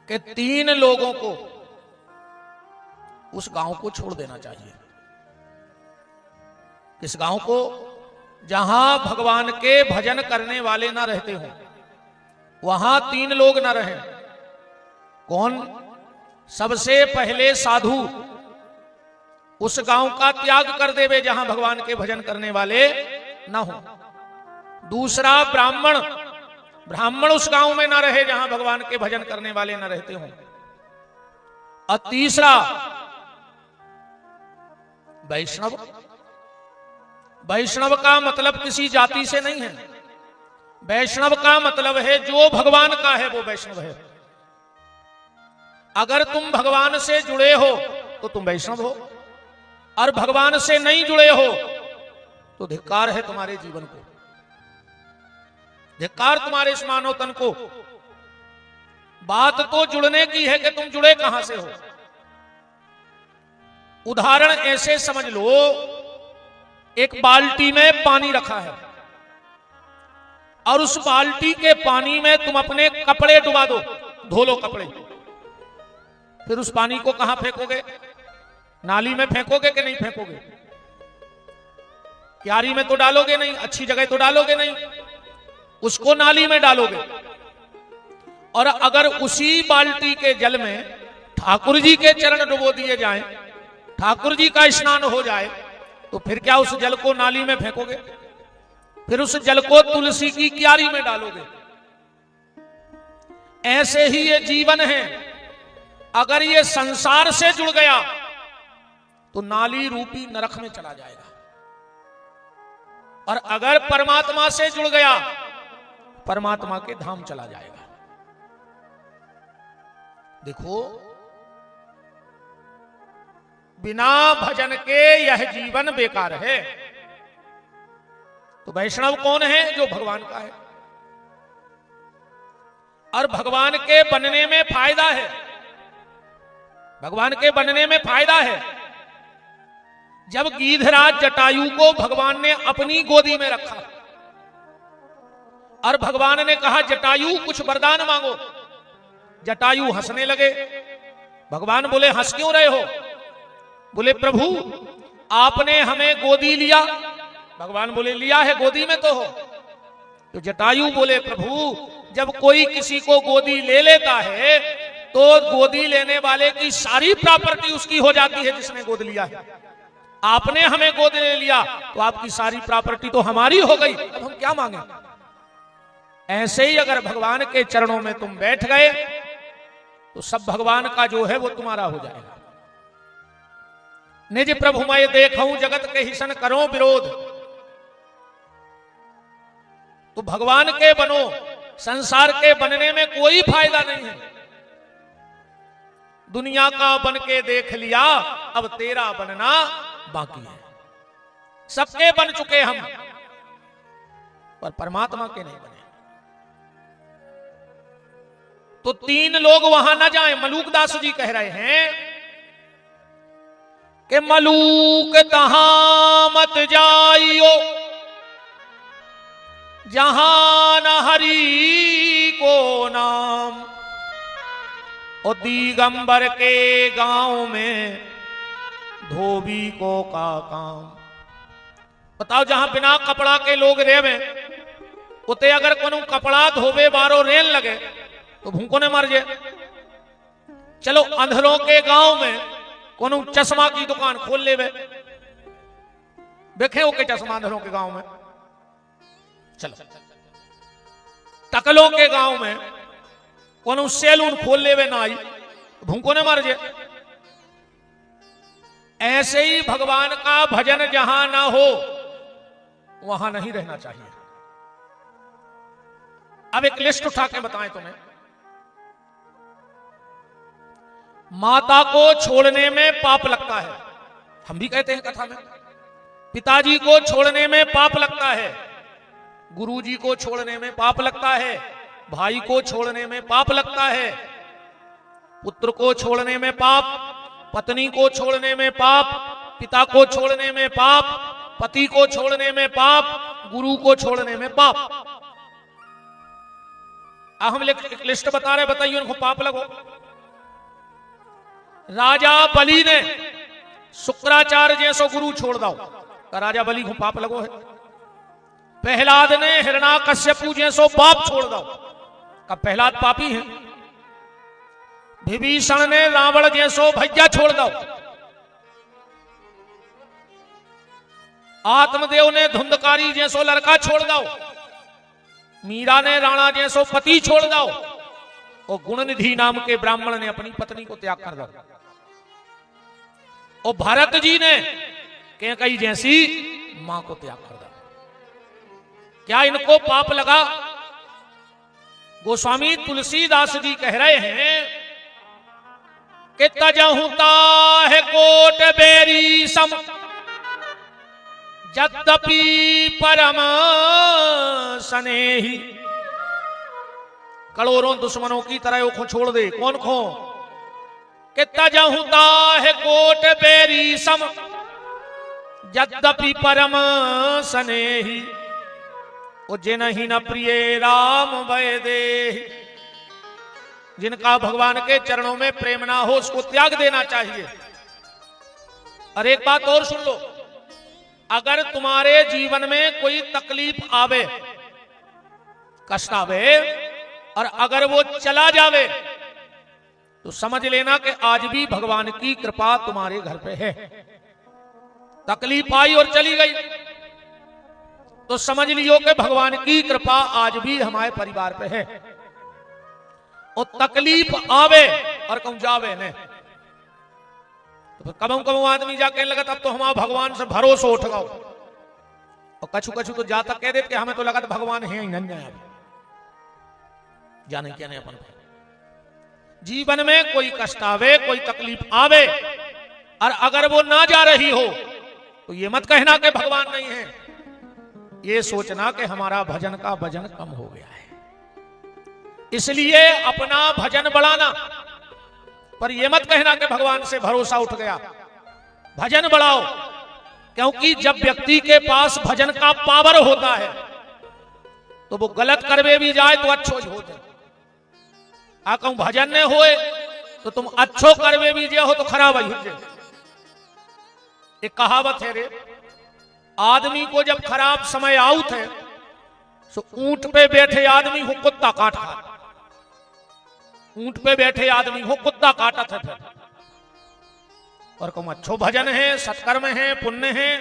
कि 3 लोगों को उस गांव को छोड़ देना चाहिए। इस गांव को जहां भगवान के भजन करने वाले ना रहते हो, वहां 3 लोग ना रहे। कौन? सबसे पहले साधु उस गांव का त्याग कर देवे जहां भगवान के भजन करने वाले ना हो। दूसरा ब्राह्मण, ब्राह्मण उस गांव में ना रहे जहां भगवान के भजन करने वाले ना रहते हो। और तीसरा वैष्णव। वैष्णव का मतलब किसी जाति से नहीं है। वैष्णव का मतलब है जो भगवान का है वो वैष्णव है। अगर तुम भगवान से जुड़े हो तो तुम वैष्णव हो, और भगवान से नहीं जुड़े हो तो धिक्कार है तुम्हारे जीवन को, धिक्कार तुम्हारे इस मानव तन को। बात तो जुड़ने की है कि तुम जुड़े कहां से हो। उदाहरण ऐसे समझ लो, एक बाल्टी में पानी रखा है और उस बाल्टी के पानी में तुम अपने कपड़े डुबा दो, धो लो कपड़े। फिर उस पानी को कहां फेंकोगे? नाली में फेंकोगे कि नहीं फेंकोगे? क्यारी में तो डालोगे नहीं, अच्छी जगह तो डालोगे नहीं, उसको नाली में डालोगे। और अगर उसी बाल्टी के जल में ठाकुर जी के चरण डुबो दिए जाएं, ठाकुर जी का स्नान हो जाए, तो फिर क्या उस जल को नाली में फेंकोगे? फिर उस जल को तुलसी की क्यारी में डालोगे। ऐसे ही ये जीवन है, अगर ये संसार से जुड़ गया तो नाली रूपी नरक में चला जाएगा, और अगर परमात्मा से जुड़ गया परमात्मा के धाम चला जाएगा। देखो, बिना भजन के यह जीवन बेकार है। तो वैष्णव कौन है? जो भगवान का है, और भगवान के बनने में फायदा है। भगवान के बनने में फायदा है। जब गीधराज जटायु को भगवान ने अपनी गोदी में रखा और भगवान ने कहा जटायु कुछ वरदान मांगो, जटायु हंसने लगे। भगवान बोले हंस क्यों रहे हो? बोले प्रभु आपने हमें गोदी लिया। भगवान बोले लिया है, गोदी में तो हो। तो जटायु बोले प्रभु जब कोई किसी को गोदी ले लेता है तो गोदी लेने वाले की सारी प्रॉपर्टी उसकी हो जाती है जिसने गोद लिया है। आपने हमें गोद ले लिया तो आपकी सारी प्रॉपर्टी तो हमारी हो गई, अब हम क्या मांगे? ऐसे ही अगर भगवान के चरणों में तुम बैठ गए तो सब भगवान का जो है वो तुम्हारा हो जाएगा। निज प्रभु मैं देखूं जगत के हिसन करो विरोध। तो भगवान के बनो, संसार के बनने में कोई फायदा नहीं है। दुनिया का बन के देख लिया, अब तेरा बनना बाकी है। सबके बन चुके हम, पर परमात्मा के नहीं बने। तो 3 लोग वहां ना जाएं। मलूकदास जी कह रहे हैं कि मलूक तहां मत जाइयो जहां न हरि को नाम। और दिगंबर के गांव में धोबी को का काम। बताओ, जहां बिना कपड़ा के लोग रेवे उते अगर कोनो कपड़ा धोबे बारो रेन लगे तो भूखों ने मर जाए। चलो अंधरों के गांव में कोनो चश्मा की दुकान खोल लेवे, देखे ओके चश्मा अंधरों के गांव में। चलो टकलों के गांव में कोनो सैलून खोल लेवे नाई, भूखों ने मर जाए। ऐसे ही भगवान का भजन जहां ना हो वहां नहीं रहना चाहिए। अब एक लिस्ट उठा के बताएं तुम्हें। माता को छोड़ने में पाप लगता है, हम भी कहते हैं कथा में। पिताजी को छोड़ने में पाप लगता है, गुरुजी को छोड़ने में पाप लगता है, भाई को छोड़ने में पाप लगता है, पुत्र को छोड़ने में पाप, पत्नी को छोड़ने में पाप, पिता को छोड़ने में पाप, पति को छोड़ने में पाप, गुरु को छोड़ने में पाप। हम एक लिस्ट बता रहे, बताइए उनको पाप लगो। राजा बलि ने शुक्राचार्य जैसो गुरु छोड़ दो का राजा बलि को पाप लगो है। प्रहलाद ने हिरण्याकश्यपु जैसो बाप छोड़ दो का प्रहलाद पापी है। विभीषण ने रावण जैसो भैया छोड़ दो। आत्मदेव ने धुंधकारी जैसो लड़का छोड़ दो। मीरा ने राणा जैसो पति छोड़ दो। और गुणनिधि नाम के ब्राह्मण ने अपनी पत्नी को त्याग कर दो। और भरत जी ने कैकेयी जैसी मां को त्याग कर दो। क्या इनको पाप लगा? गोस्वामी तुलसीदास जी कह रहे हैं कि तजहुता है कोट बेरी सम यद्यपि परम स्नेही। करोड़ों दुश्मनों की तरह को छोड़ दे। कौन खो? कि तजहुता है कोट बेरी सम यद्यपि परम स्नेही। जिन्हि न प्रिय राम भय दे। जिनका भगवान के चरणों में प्रेम ना हो उसको त्याग देना चाहिए। और एक बात और सुन लो, अगर तुम्हारे जीवन में कोई तकलीफ आवे, कष्ट आवे और अगर वो चला जावे तो समझ लेना कि आज भी भगवान की कृपा तुम्हारे घर पे है। तकलीफ आई और चली गई तो समझ लियो कि भगवान की कृपा आज भी हमारे परिवार पे है। और तकलीफ आवे और कहूं जावे ने तो फिर कबू आदमी जाके लगा तब तो हमारा भगवान से भरोसा उठ गओ। और कछु कछु तो जाता कह देते हमें तो लगा तो भगवान है ही नहीं। जाने क्या नहीं अपन जीवन में कोई कष्ट आवे, कोई तकलीफ आवे और अगर वो ना जा रही हो तो ये मत कहना कि भगवान नहीं है। ये सोचना कि हमारा भजन का वजन कम हो गया है, इसलिए अपना भजन बढ़ाना। पर यह मत कहना कि भगवान से भरोसा उठ गया। भजन बढ़ाओ, क्योंकि जब व्यक्ति के पास भजन का पावर होता है तो वो गलत करवे भी जाए तो अच्छो ही होते। आ कहूं भजन ने होए तो तुम अच्छो करवे भी जे हो तो खराब ही हो जाए। एक कहावत है रे, आदमी को जब खराब समय आउत है तो ऊंट पे बैठे आदमी को कुत्ता काट खा। ऊंट पे बैठे आदमी को कुत्ता काटत है फिर। और कहूं अच्छो भजन है, सत्कर्म है, पुण्य है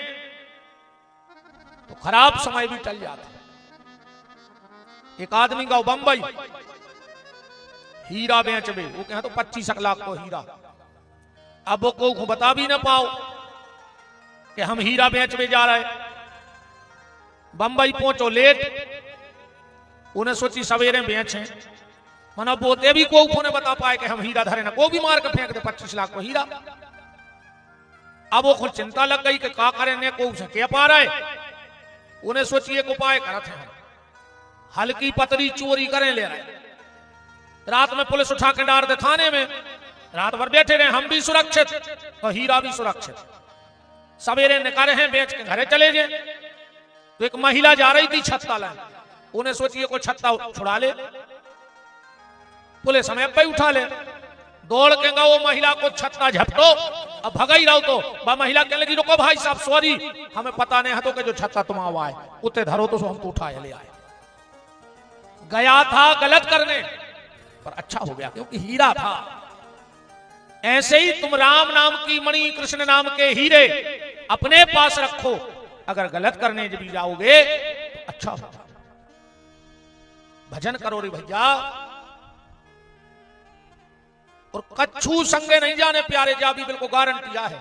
तो खराब समय भी टल जाता है। एक आदमी का बंबई हीरा बेचबे, वो कहे तो 25 लाख को हीरा। अब वो को बता भी ना पाओ कि हम हीरा बेचबे जा रहे। बंबई पहुंचो लेट, उन्हें सोची सवेरे बेचे मना बोते भी को ने बता पाए कि हम हीरा धरे ना, को भी मार के फेंक दे 25 लाख को हीरा। अब वो खुद चिंता लग गई कि का करें ने को उसे क्या पा रहे। उन्हें सोचिए एक उपाय करते हैं, हल्की पतरी चोरी करें ले रहे। रात में पुलिस उठा के डाल दे थाने में, रात भर बैठे रहे, हम भी सुरक्षित और हीरा भी सुरक्षित। सवेरे निकाले हैं बेच के घरे चले जाए। तो एक महिला जा रही थी छत्ता लाए, उन्हें सोचिए को छत्ता छुड़ा ले, पुलिस हमें पे उठा ले। दौड़ के वो महिला को छत्ता झपटो, अब भगाई रहो तो वह महिला कहने लगी रुको भाई साहब सॉरी, हमें पता नहीं है तो कि जो छत्ता तुम आवा है उतने धरो तो हम तो उठाए ले आए। गया था गलत करने पर अच्छा हो गया क्योंकि हीरा था। ऐसे ही तुम राम नाम की मणि, कृष्ण नाम के हीरे अपने पास रखो। अगर गलत करने जब जाओगे तो अच्छा हो। भजन करो रे भैया, और कच्छू संगे नहीं जाने प्यारे जा भी बिल्कुल गारंटिया है।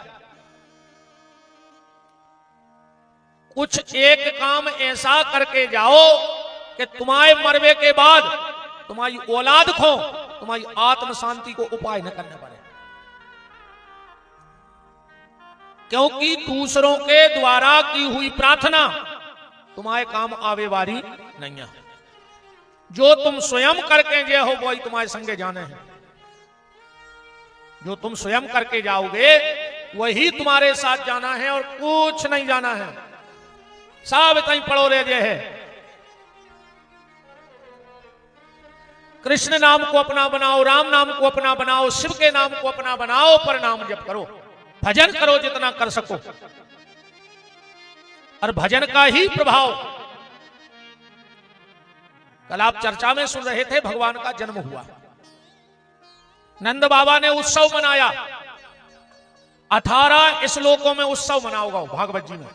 कुछ एक काम ऐसा करके जाओ कि तुम्हारे मरवे के बाद तुम्हारी औलाद को तुम्हारी आत्म शांति को उपाय न करने पड़े। क्योंकि दूसरों के द्वारा की हुई प्रार्थना तुम्हारे काम आवे वाली नहीं है। जो तुम स्वयं करके जे हो वही तुम्हारे संगे जाने हैं। जो तुम स्वयं करके जाओगे वही तुम्हारे साथ जाना है और कुछ नहीं जाना है। सब इतना ही पड़ो रह जे है। कृष्ण नाम को अपना बनाओ, राम नाम को अपना बनाओ, शिव के नाम को अपना बनाओ, पर नाम जप करो, भजन करो जितना कर सको। और भजन का ही प्रभाव, कल आप चर्चा में सुन रहे थे, भगवान का जन्म हुआ, नंद बाबा ने उत्सव मनाया, 18 श्लोकों में उत्सव मनाओगा भागवत जी में।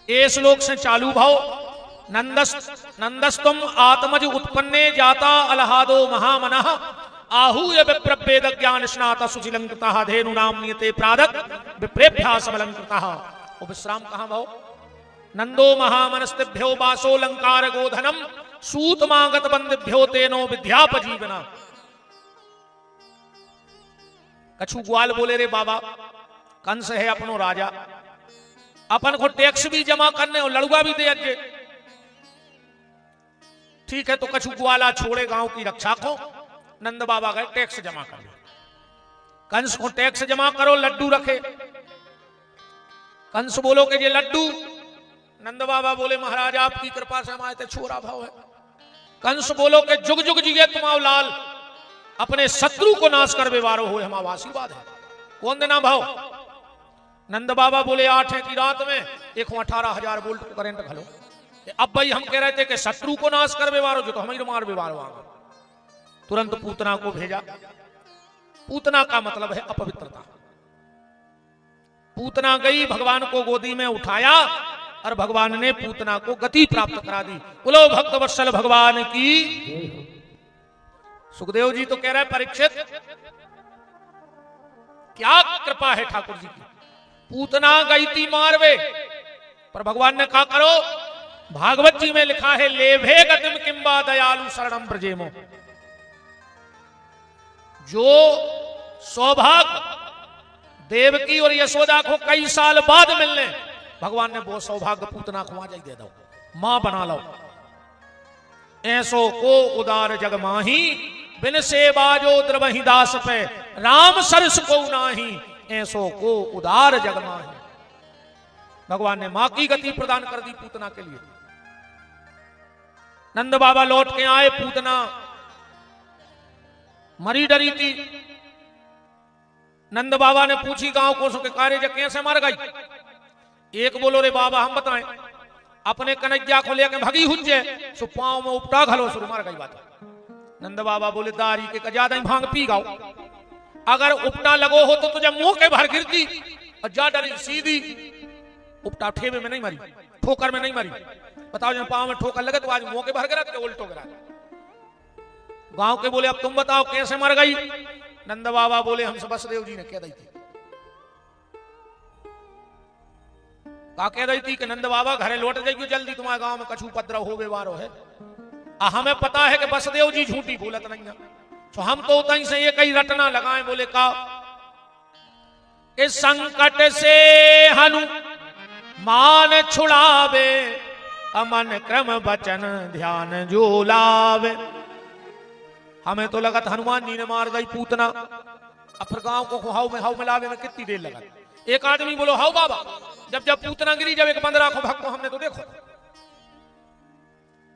ए श्लोक से चालू भाव, नंदस्तुम आत्मज उत्पन्ने जाता अलहादो महामनः आहूय विप्रभेद ज्ञान स्नाता सुचिलंकृतः धेनु नाम नियते प्रादक विप्रेभ्यास अलंकृतः। वो विश्राम कहां भाव, नंदो महामनस्तिभ्यो बासो लंकार गोधनम सूतमागत बंदिभ्यो तेनो विद्यापजीवना। कछु ग्वाल बोले, रे बाबा कंस है अपनो राजा, अपन को टैक्स भी जमा करने और लड़ुआ भी दे अजे। ठीक है, तो कछु ग्वाला छोड़े गांव की रक्षा को, नंद बाबा गए टैक्स जमा कर। कंस को टैक्स जमा करो, लड्डू रखे। कंस बोलो कि ये लड्डू, नंद बाबा बोले महाराज आपकी कृपा से हमारे ते छोरा भाव है। कंस बोलो कि जुग जुग जिगे तुम्हारा लाल, अपने शत्रु को नाश कर बेवारो हो, हमारा आशीर्वाद है। कौन देना भाव? नंद बाबा बोले 8 की रात में 18,000 वोल्ट करंट घलो। अब भाई हम कह रहे थे कि शत्रु को नाश कर बेवारो, जो तो हमें मार बेवारो आ गए। तुरंत पूतना को भेजा। पूतना का मतलब है अपवित्रता। पूतना गई, भगवान को गोदी में उठाया और भगवान ने पूतना को गति प्राप्त करा दी। बोलो भक्त वत्सल भगवान की। सुखदेव जी तो कह रहे परीक्षित क्या कृपा है ठाकुर जी की, पूतना गई थी मारवे, पर भगवान ने कहा करो। भागवत जी में लिखा है लेभे गतिम किंबा दयालु शरणम ब्रजेमो। जो सौभाग्य देवकी और यशोदा को कई साल बाद मिलने, भगवान ने वो सौभाग्य पूतना को वहां दे दो, मां बना लो। ऐसो को उदार जग माही, बिन से बाजो द्रवही दास पे, राम सरस को नाही, ऐसो को उदार जग माही। भगवान ने मां की गति प्रदान कर दी पूतना के लिए। नंद बाबा लौट के आए, पूतना मरी डरी थी। नंद बाबा ने पूछी गांव को के कार्य जब कैसे मर गई। एक बोलो रे बाबा हम बताएं, अपने कन्हैया को लेकर भगी हुज्जे, सो पांव में उपटा घलो शुरू मर गई बात। नंद बाबा बोले दारी के ज्यादा भांग पी गाओ, अगर उपटा लगो हो तो तुझे मुंह के भर गिरती, और जा डरी सीधी उपटा ठेवे में नहीं मरी, ठोकर में नहीं मरी। बताओ जब पांव में ठोकर लगे तो आज मुंह के भर गिरा तो उल्टो गिरा। गांव के बोले अब तुम बताओ कैसे मर गई। नंद बाबा बोले हमसे बसदेव जी ने कह दी थी। का कह रही थी कि नंद बाबा घरे लौट जाइयो जल्दी, तुम्हारे गांव में कछु उपद्रव हो बेवारो है। हमें पता है कि बसदेव जी झूठी बोलत नहीं है, तो हम तो उतनी से एक ही रटना लगाए। बोले का इस संकट से हनुमान छुड़ावे, अमन क्रम वचन ध्यान जो लावे। हमें तो लगा था हनुमान जी ने मार गई पूतना, अब फिर गांव को हाउ में लावे में कितनी देर लगा। एक आदमी बोलो हाउ बाबा, जब जब पूतना गिरी, जब एक 15 को भक्त को हमने तो देखो।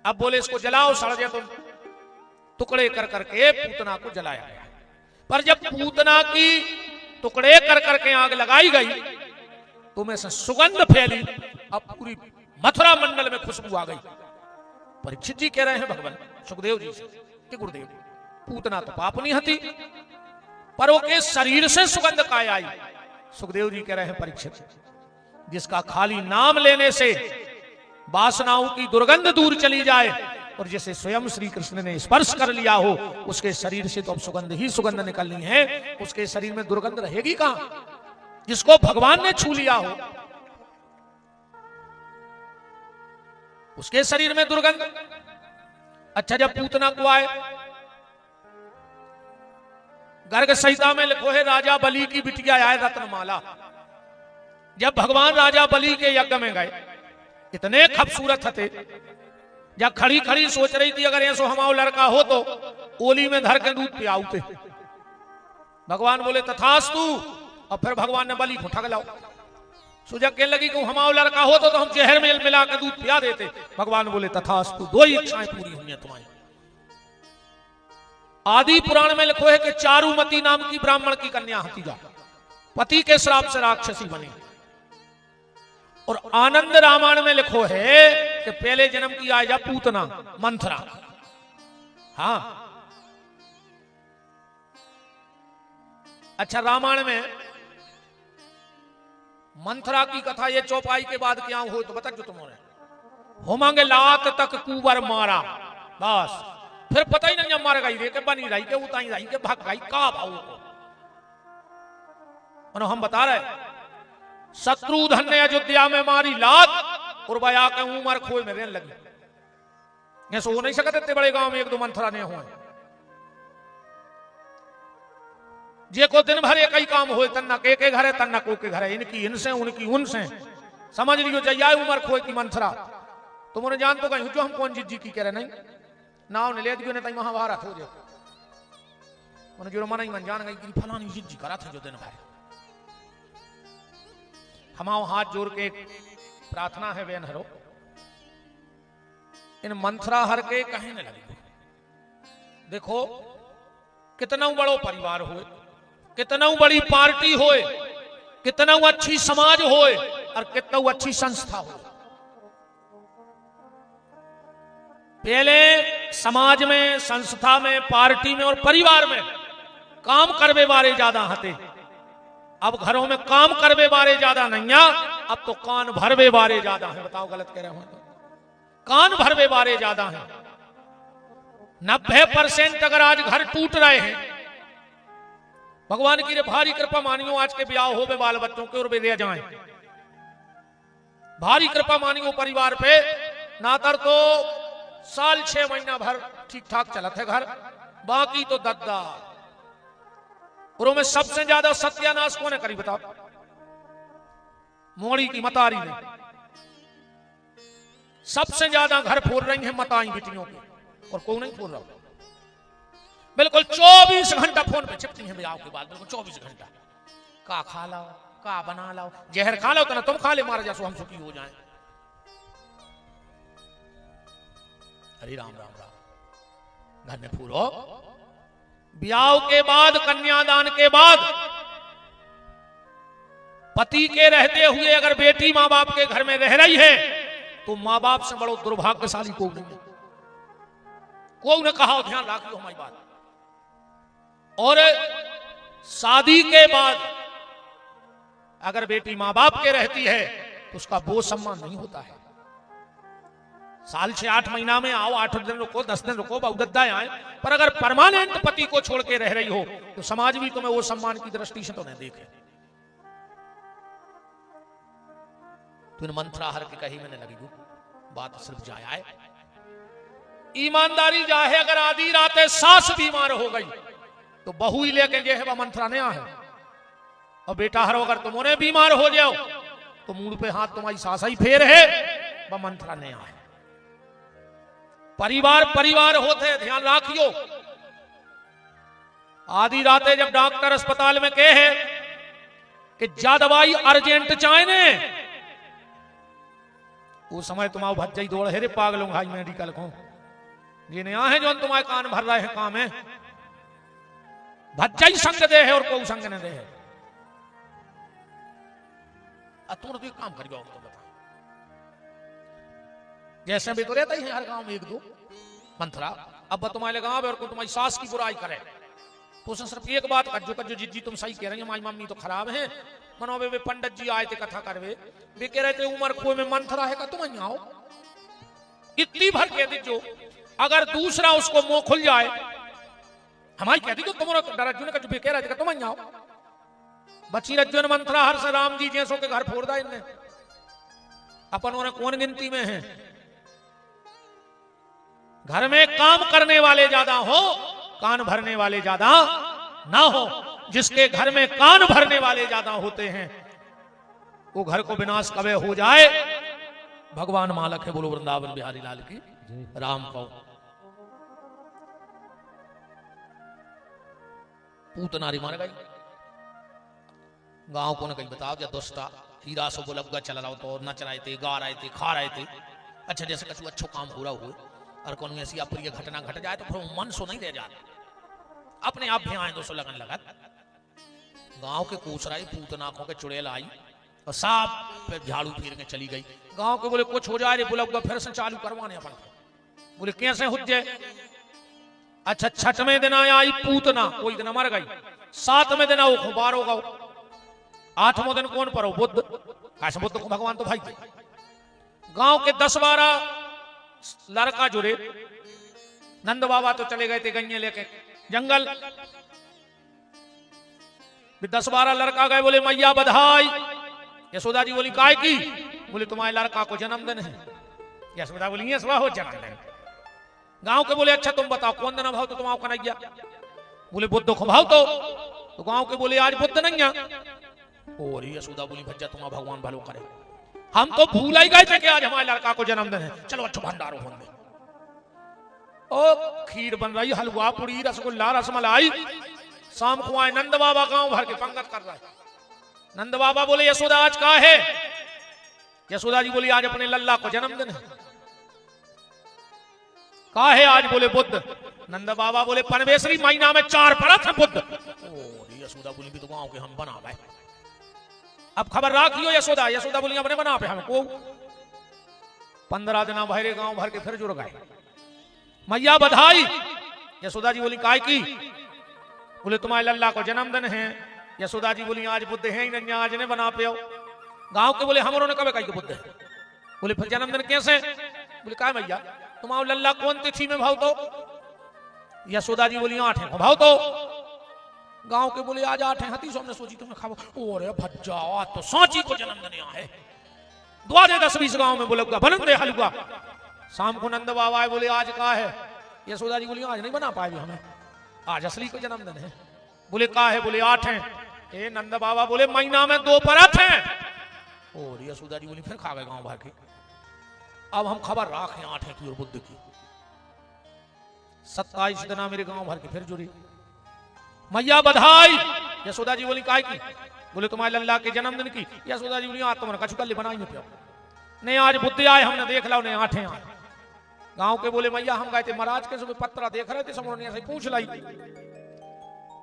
अब बोले इसको जलाओ, सड़ जाए। तुम टुकड़े कर करके पूतना को जलाया गया। पर जब पूतना की टुकड़े कर करके आग लगाई गई तो में से सुगंध फैली, अब पूरी मथुरा मंडल में खुशबू आ गई। परीक्षित जी कह रहे हैं भगवान सुखदेव जी से कि गुरुदेव पूतना तो पापनी हती, पर वो के शरीर से सुगंध काय आई। सुखदेव जी कह रहे हैं परीक्षित जिसका खाली नाम लेने से वासनाओं की दुर्गंध दूर चली जाए, और जैसे स्वयं श्री कृष्ण ने स्पर्श कर लिया हो, उसके शरीर से तो अब सुगंध ही सुगंध निकलनी है, उसके शरीर में दुर्गंध रहेगी कहां। जिसको भगवान ने छू लिया हो उसके शरीर में दुर्गंध। अच्छा जब पूतना को आए, गर्ग संहिता में लिखो है राजा बलि की बिटिया आए रत्नमाला। जब भगवान राजा बलि के यज्ञ में गए, इतने खूबसूरत थे, जब खड़ी खड़ी सोच रही थी अगर ऐसो हमारा लड़का हो तो ओली में धर के दूध पियाऊते। भगवान बोले तथास्तु, और फिर भगवान ने बलि को ठग लाओ। सुजग कहने लगी कि हमारा लड़का हो तो हम जहर में मिला के दूध पिया देते। भगवान बोले तथास्तु, दो ही इच्छाएं पूरी हुई हैं तुम्हारी। आदि पुराण में लिखो है कि चारुमती नाम की ब्राह्मण की कन्या हतीजा पति के श्राप से राक्षसी बनी। और आनंद रामायण में लिखो है कि पहले जन्म की आयजा पूतना मंथरा। हाँ, अच्छा, रामायण में मंथरा की कथा ये चौपाई के बाद क्या हो तो बता जो तुम्हारे हो मांगे लात तक कुबर मारा, बस फिर पता ही नहीं मर गई रे के बनी रही के उताई रही के भाग गई का भाऊ को। हम बता रहे शत्रुधन ने अयोध्या में मारी लात और बया के उमर खोए में रहने लगी। ये सो नहीं सकते इतने बड़े गांव में एक दो मंथरा ने हुए जे को दिन भर एक ही काम हो, तन्ना के घर है तन्ना को के घर है, इनकी इनसे उनकी उनसे समझ लियो जया उमर खोए की मंथरा। तुमने जान तो कहीं जो हम कौन जी की कह रहे नहीं नाव ने ले दियो ने तई महाभारत हो जाए उन्हें जो मन ही मन जान गई कि फलानी जी करा था जो दिन भर। हमाओ हाथ जोड़ के प्रार्थना है बेन हरो इन मंथरा हर के कहीं न लगी। देखो कितना बड़ो परिवार होए, कितना बड़ी पार्टी होए, कितना अच्छी समाज होए और कितना अच्छी संस्था हो। पहले समाज में, संस्था में, पार्टी में और परिवार में काम करवे वाले ज्यादा हते। अब घरों में काम करवे वाले ज्यादा नहीं है, अब तो कान भरवे वाले ज्यादा हैं। बताओ गलत कह रहे हो तो कान भरवे वाले ज्यादा हैं। 90% अगर आज घर टूट रहे हैं, भगवान की भारी कृपा मानियो आज के ब्याह हो बाल बच्चों के और वे रह जाएं, भारी कृपा मानियो परिवार पे। नातर तो साल 6 महीना भर ठीक ठाक चलत है घर, बाकी तो दद्दा। और में सबसे ज्यादा सत्यानाश कौन करी बताओ? मोड़ी की मतारी ने सबसे ज्यादा घर फोड़ रही है मताई बेटियों की, और कोई नहीं फोड़ रहा। बिल्कुल 24 घंटा फोन पे चिपकी है ब्याह के बाद, बिल्कुल 24 घंटा। का खा लाओ, का बना लाओ, जहर खा लो तो ना तुम खा ले मार जासो हम सुखी हो जाए। हरे राम राम राम। घर में फूलो ब्याह के बाद, कन्यादान के बाद पति के रहते हुए अगर बेटी मां बाप के घर में रह रही है तो मां बाप से बड़ो दुर्भाग्यशाली कोई नहीं। कोई ने कहा, ध्यान रखियो हमारी बात। और शादी के बाद अगर बेटी मां बाप के रहती है तो उसका वो सम्मान नहीं होता है। साल 6-8 महीना में आओ, 8 दिन रुको, 10 दिन रुको, बहुदद्दा आए, पर अगर परमानेंट पति को छोड़ के रह रही हो तो समाज भी तुम्हें वो सम्मान की दृष्टि से तो नहीं देखे। तुम मंत्रा हर के कही मैंने लगी बात सिर्फ जाए आए। ईमानदारी जाहे अगर आधी रात सास बीमार हो गई तो बहू ही लेके जे है वह मंत्रा नहीं है। और बेटा हर अगर तुमने बीमार हो जाओ तो मुंह पे हाथ तुम्हारी सास ही फेर है, वह मंत्रा नहीं है। परिवार परिवार होते, ध्यान रखियो। आधी रातें जब डॉक्टर अस्पताल में कहे है कि जा दवाई अर्जेंट चाहे उस समय तुम्हारा भज्जई दौड़ है रे पागलों भाई मेडिकल को ये नहीं है जो तुम्हारे कान भर रहे हैं काम है। भज्जई संग दे है और कोई संग न दे है। तुम तो काम कर तो बता जैसे भी तो रहता ही है हर गांव में एक दो मंथरा। अब तुम्हारे गांव और कोई तुम्हारी सास की बुराई करे तो उसने सिर्फ एक बात कर जो जिज्जी तुम सही कह रही है, हमारी मम्मी तो खराब है। मनो वे पंडित जी आए थे कथा करवे, वे कह रहे थे उमर खो में मंथरा है का तुम आओ। इतनी भर कह दीजो अगर दूसरा उसको मुंह खुल जाए, हमारी कह दीजो तुम डरजुन का जो कह रहे थे तुम आओ। बची रजुन मंथरा हर से राम जी जैसों के घर फोड़ दा इनने। अपन उन्हें कौन गिनती में है? घर में काम करने वाले ज्यादा हो, कान भरने वाले ज्यादा ना हो। जिसके घर में कान भरने वाले ज्यादा होते हैं वो घर को विनाश कबे हो जाए। भगवान मालक है। बोलो वृंदावन बिहारी लाल की राम को। पूतनारी मार गई गांव को न कहीं बताओ या दोस्ता हीरा सो बोलगा चला रहा तो नच रहे थे, गा रहे थे, खा रहे थे। अच्छा जैसे कछु अच्छो काम हो रहा हो और कौन ऐसी अप्रिय घटना घट जाए तो फिर मन सो नहीं रह जाता। अपने आप भी आए 200 लगन लगा। गांव के कूसराई पूतनाकों के चुड़ैल आई और साफ फिर झाड़ू फिर के चली गई। गांव के बोले कुछ हो जाए रे, बोला फिर से चालू करवाने अपन। बोले कैसे हो जाए? अच्छा, छठवें दिन आई पूतना, कोई दिन मर गई। 7वें दिन आओ खुबार होगा। 8वां दिन कौन पर हो? बुद्ध। कैसे बुद्ध को भगवान तो भाई थे। गांव के 10-12 लड़का जुड़े। नंद बाबा तो चले गए थे गन्ने लेके जंगल। 10-12 लड़का गए, बोले मैया बधाई। यशोदा जी बोली काय की? बोले तुम्हारे लड़का को जन्मदिन है। यशोदा बोली ये हो जन्मदिन। गांव के बोले अच्छा तुम बताओ कौन दिन भाव तो तुम आओ कन्हैया? बोले बुद्ध को भाव तो गांव के बोले आज बुद्ध नहीं है। और यशोदा बोली भज्जा तुम्हारा भगवान भलो करे, हम तो भूल ही गए थे कि आज हमारे लड़का को जन्मदिन है। चलो अच्छा भंडारो होने। ओ खीर बन रही, हलवा पूरी रसगुल्ला रसमलाई। शाम को आए नंद बाबा, गांव भर के पंगत कर रहा है। नंद बाबा बोले यशोदा आज का है? यशोदा जी बोली आज अपने लल्ला को जन्मदिन है। का है आज? बोले बुद्ध। नंद बाबा बोले परमेश्वरी महीना में 4 परत है बुद्ध। ओ यशोदा बोली भी तो गांव के हम बना भाई, अब खबर राखियो यशोदा। यशोदा बोली अपने बना पे हमको। 15 दिन भरे गांव भर के फिर जुड़ गए। मैया बधाई। यशोदा जी बोली काय की? बोले तुम्हारे लल्ला को जन्मदिन है। यशोदा जी बोली आज बुद्ध है ही नहीं, आज ने बना पे। गांव के बोले हमरों ने कब कही बुद्ध है। बोले फिर जन्मदिन कैसे? बोले काय मैया तुम्हारा लल्ला कौन तिथि में भाव तो? यशोदा जी बोली 8 है भाव तो। गांव के बोले आज 8 है हती सो हमने सोची तुम्हें खाओ। ओरे भज्जा तो सांची को जन्मदिन है। द्वारे 10-20 गांव में बोले बनन दे हलवा। शाम को नंद बाबा आए, बोले आज का है? यशोदा जी बोली आज नहीं बना पाए हमें, आज असली को जन्मदिन है। बोले का है? बोले 8 है। ए नंद बाबा बोले महीना में 2 परत हैं। और यशोदा जी बोली फिर खा गए गांव भर के। अब हम खबर राखें 8 है की और बुद्ध की। 27 दिन मेरे गांव भर के फिर जुड़ी। मैया बधाई। यशोदा जी बोली काय की? बोले तुम्हारे लल्ला के जन्मदिन की। यशोदा जी बोली आज तुमने कछु कल बनाई नहीं नहीं, आज बुद्ध आए हमने देख ला उन्हें 8 आए। गांव के बोले मैया हम गए थे महाराज के सुबह पत्रा देख रहे थे, समझने से पूछ लाई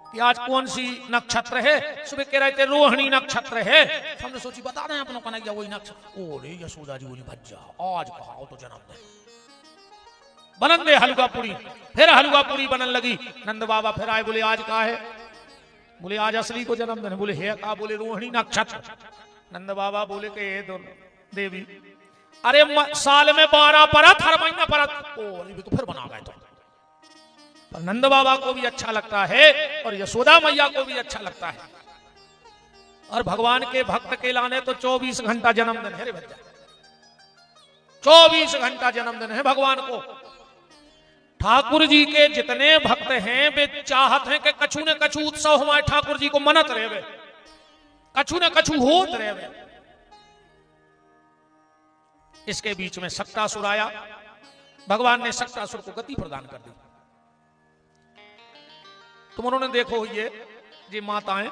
कि आज कौन सी नक्षत्र है। सुबह कह रहे थे रोहिणी नक्षत्र है। हमने सोची बता रहे हैं अपनों को नहीं वही नक्षत्र। ओरे यशोदा जी बोली भज्जा आज कहा तो जन्मदिन बनन दे हलवा पूरी। फिर हलवा पूरी बनन लगी। नंद बाबा फिर आए, बोले आज का है? बोले आज असली को जन्मदिन है। बोले है का? बोले रोहिणी नक्षत्र। नंद बाबा बोले के देवी अरे साल में 12 परत, हर महीना परत। ओ तो फिर बना गए तो। पर नंद बाबा को भी अच्छा लगता है और यशोदा मैया को भी अच्छा लगता है। और भगवान के भक्त के लाने तो 24 घंटा जन्मदिन है रे बच्चा। 24 घंटा जन्मदिन है भगवान को। ठाकुर जी के जितने भक्त हैं वे चाहत हैं कि कछु न कछु उत्सव हमारे ठाकुर जी को मनत रहे, कछु न कछु होत रहे। इसके बीच में सक्टासुर आया। भगवान ने सक्टासुर को गति प्रदान कर दी। तुम उन्होंने देखो ये माताएं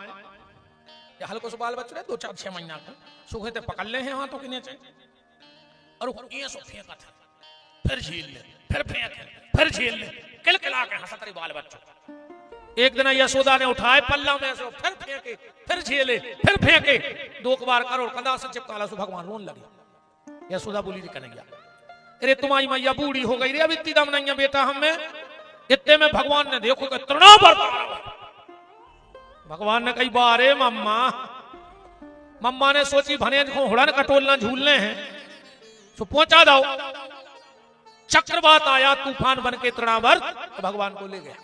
या हल्को से बाल बच्चे 2-4-6 महीना को सूखे थे पकड़ ले हैं हाथों के नीचे और ये सो फेंका था, फिर झील ले, फिर फेंक, फिर झील ले, किलकिला के हंसत रही बाल बच्चों। एक दिन यशोदा ने उठाए पल्ला में से, फिर फेंके, फिर झेले, फिर फेंके, 2 बार करोड़ कंधा से चिपका सो भगवान रोन लगे। यशोदा बोली रे कन्हैया अरे तुम्हारी मैया बूढ़ी हो गई रे, अब इतनी दम नहीं है बेटा हमें। इतने में भगवान ने देखो कि तृणावर भगवान ने कही बारे मम्मा ने सोची भने को हुड़न कटोलना झूलने हैं तो पहुंचा दो। चक्रवात आया तूफान बन के तृणावर तो भगवान को ले गया।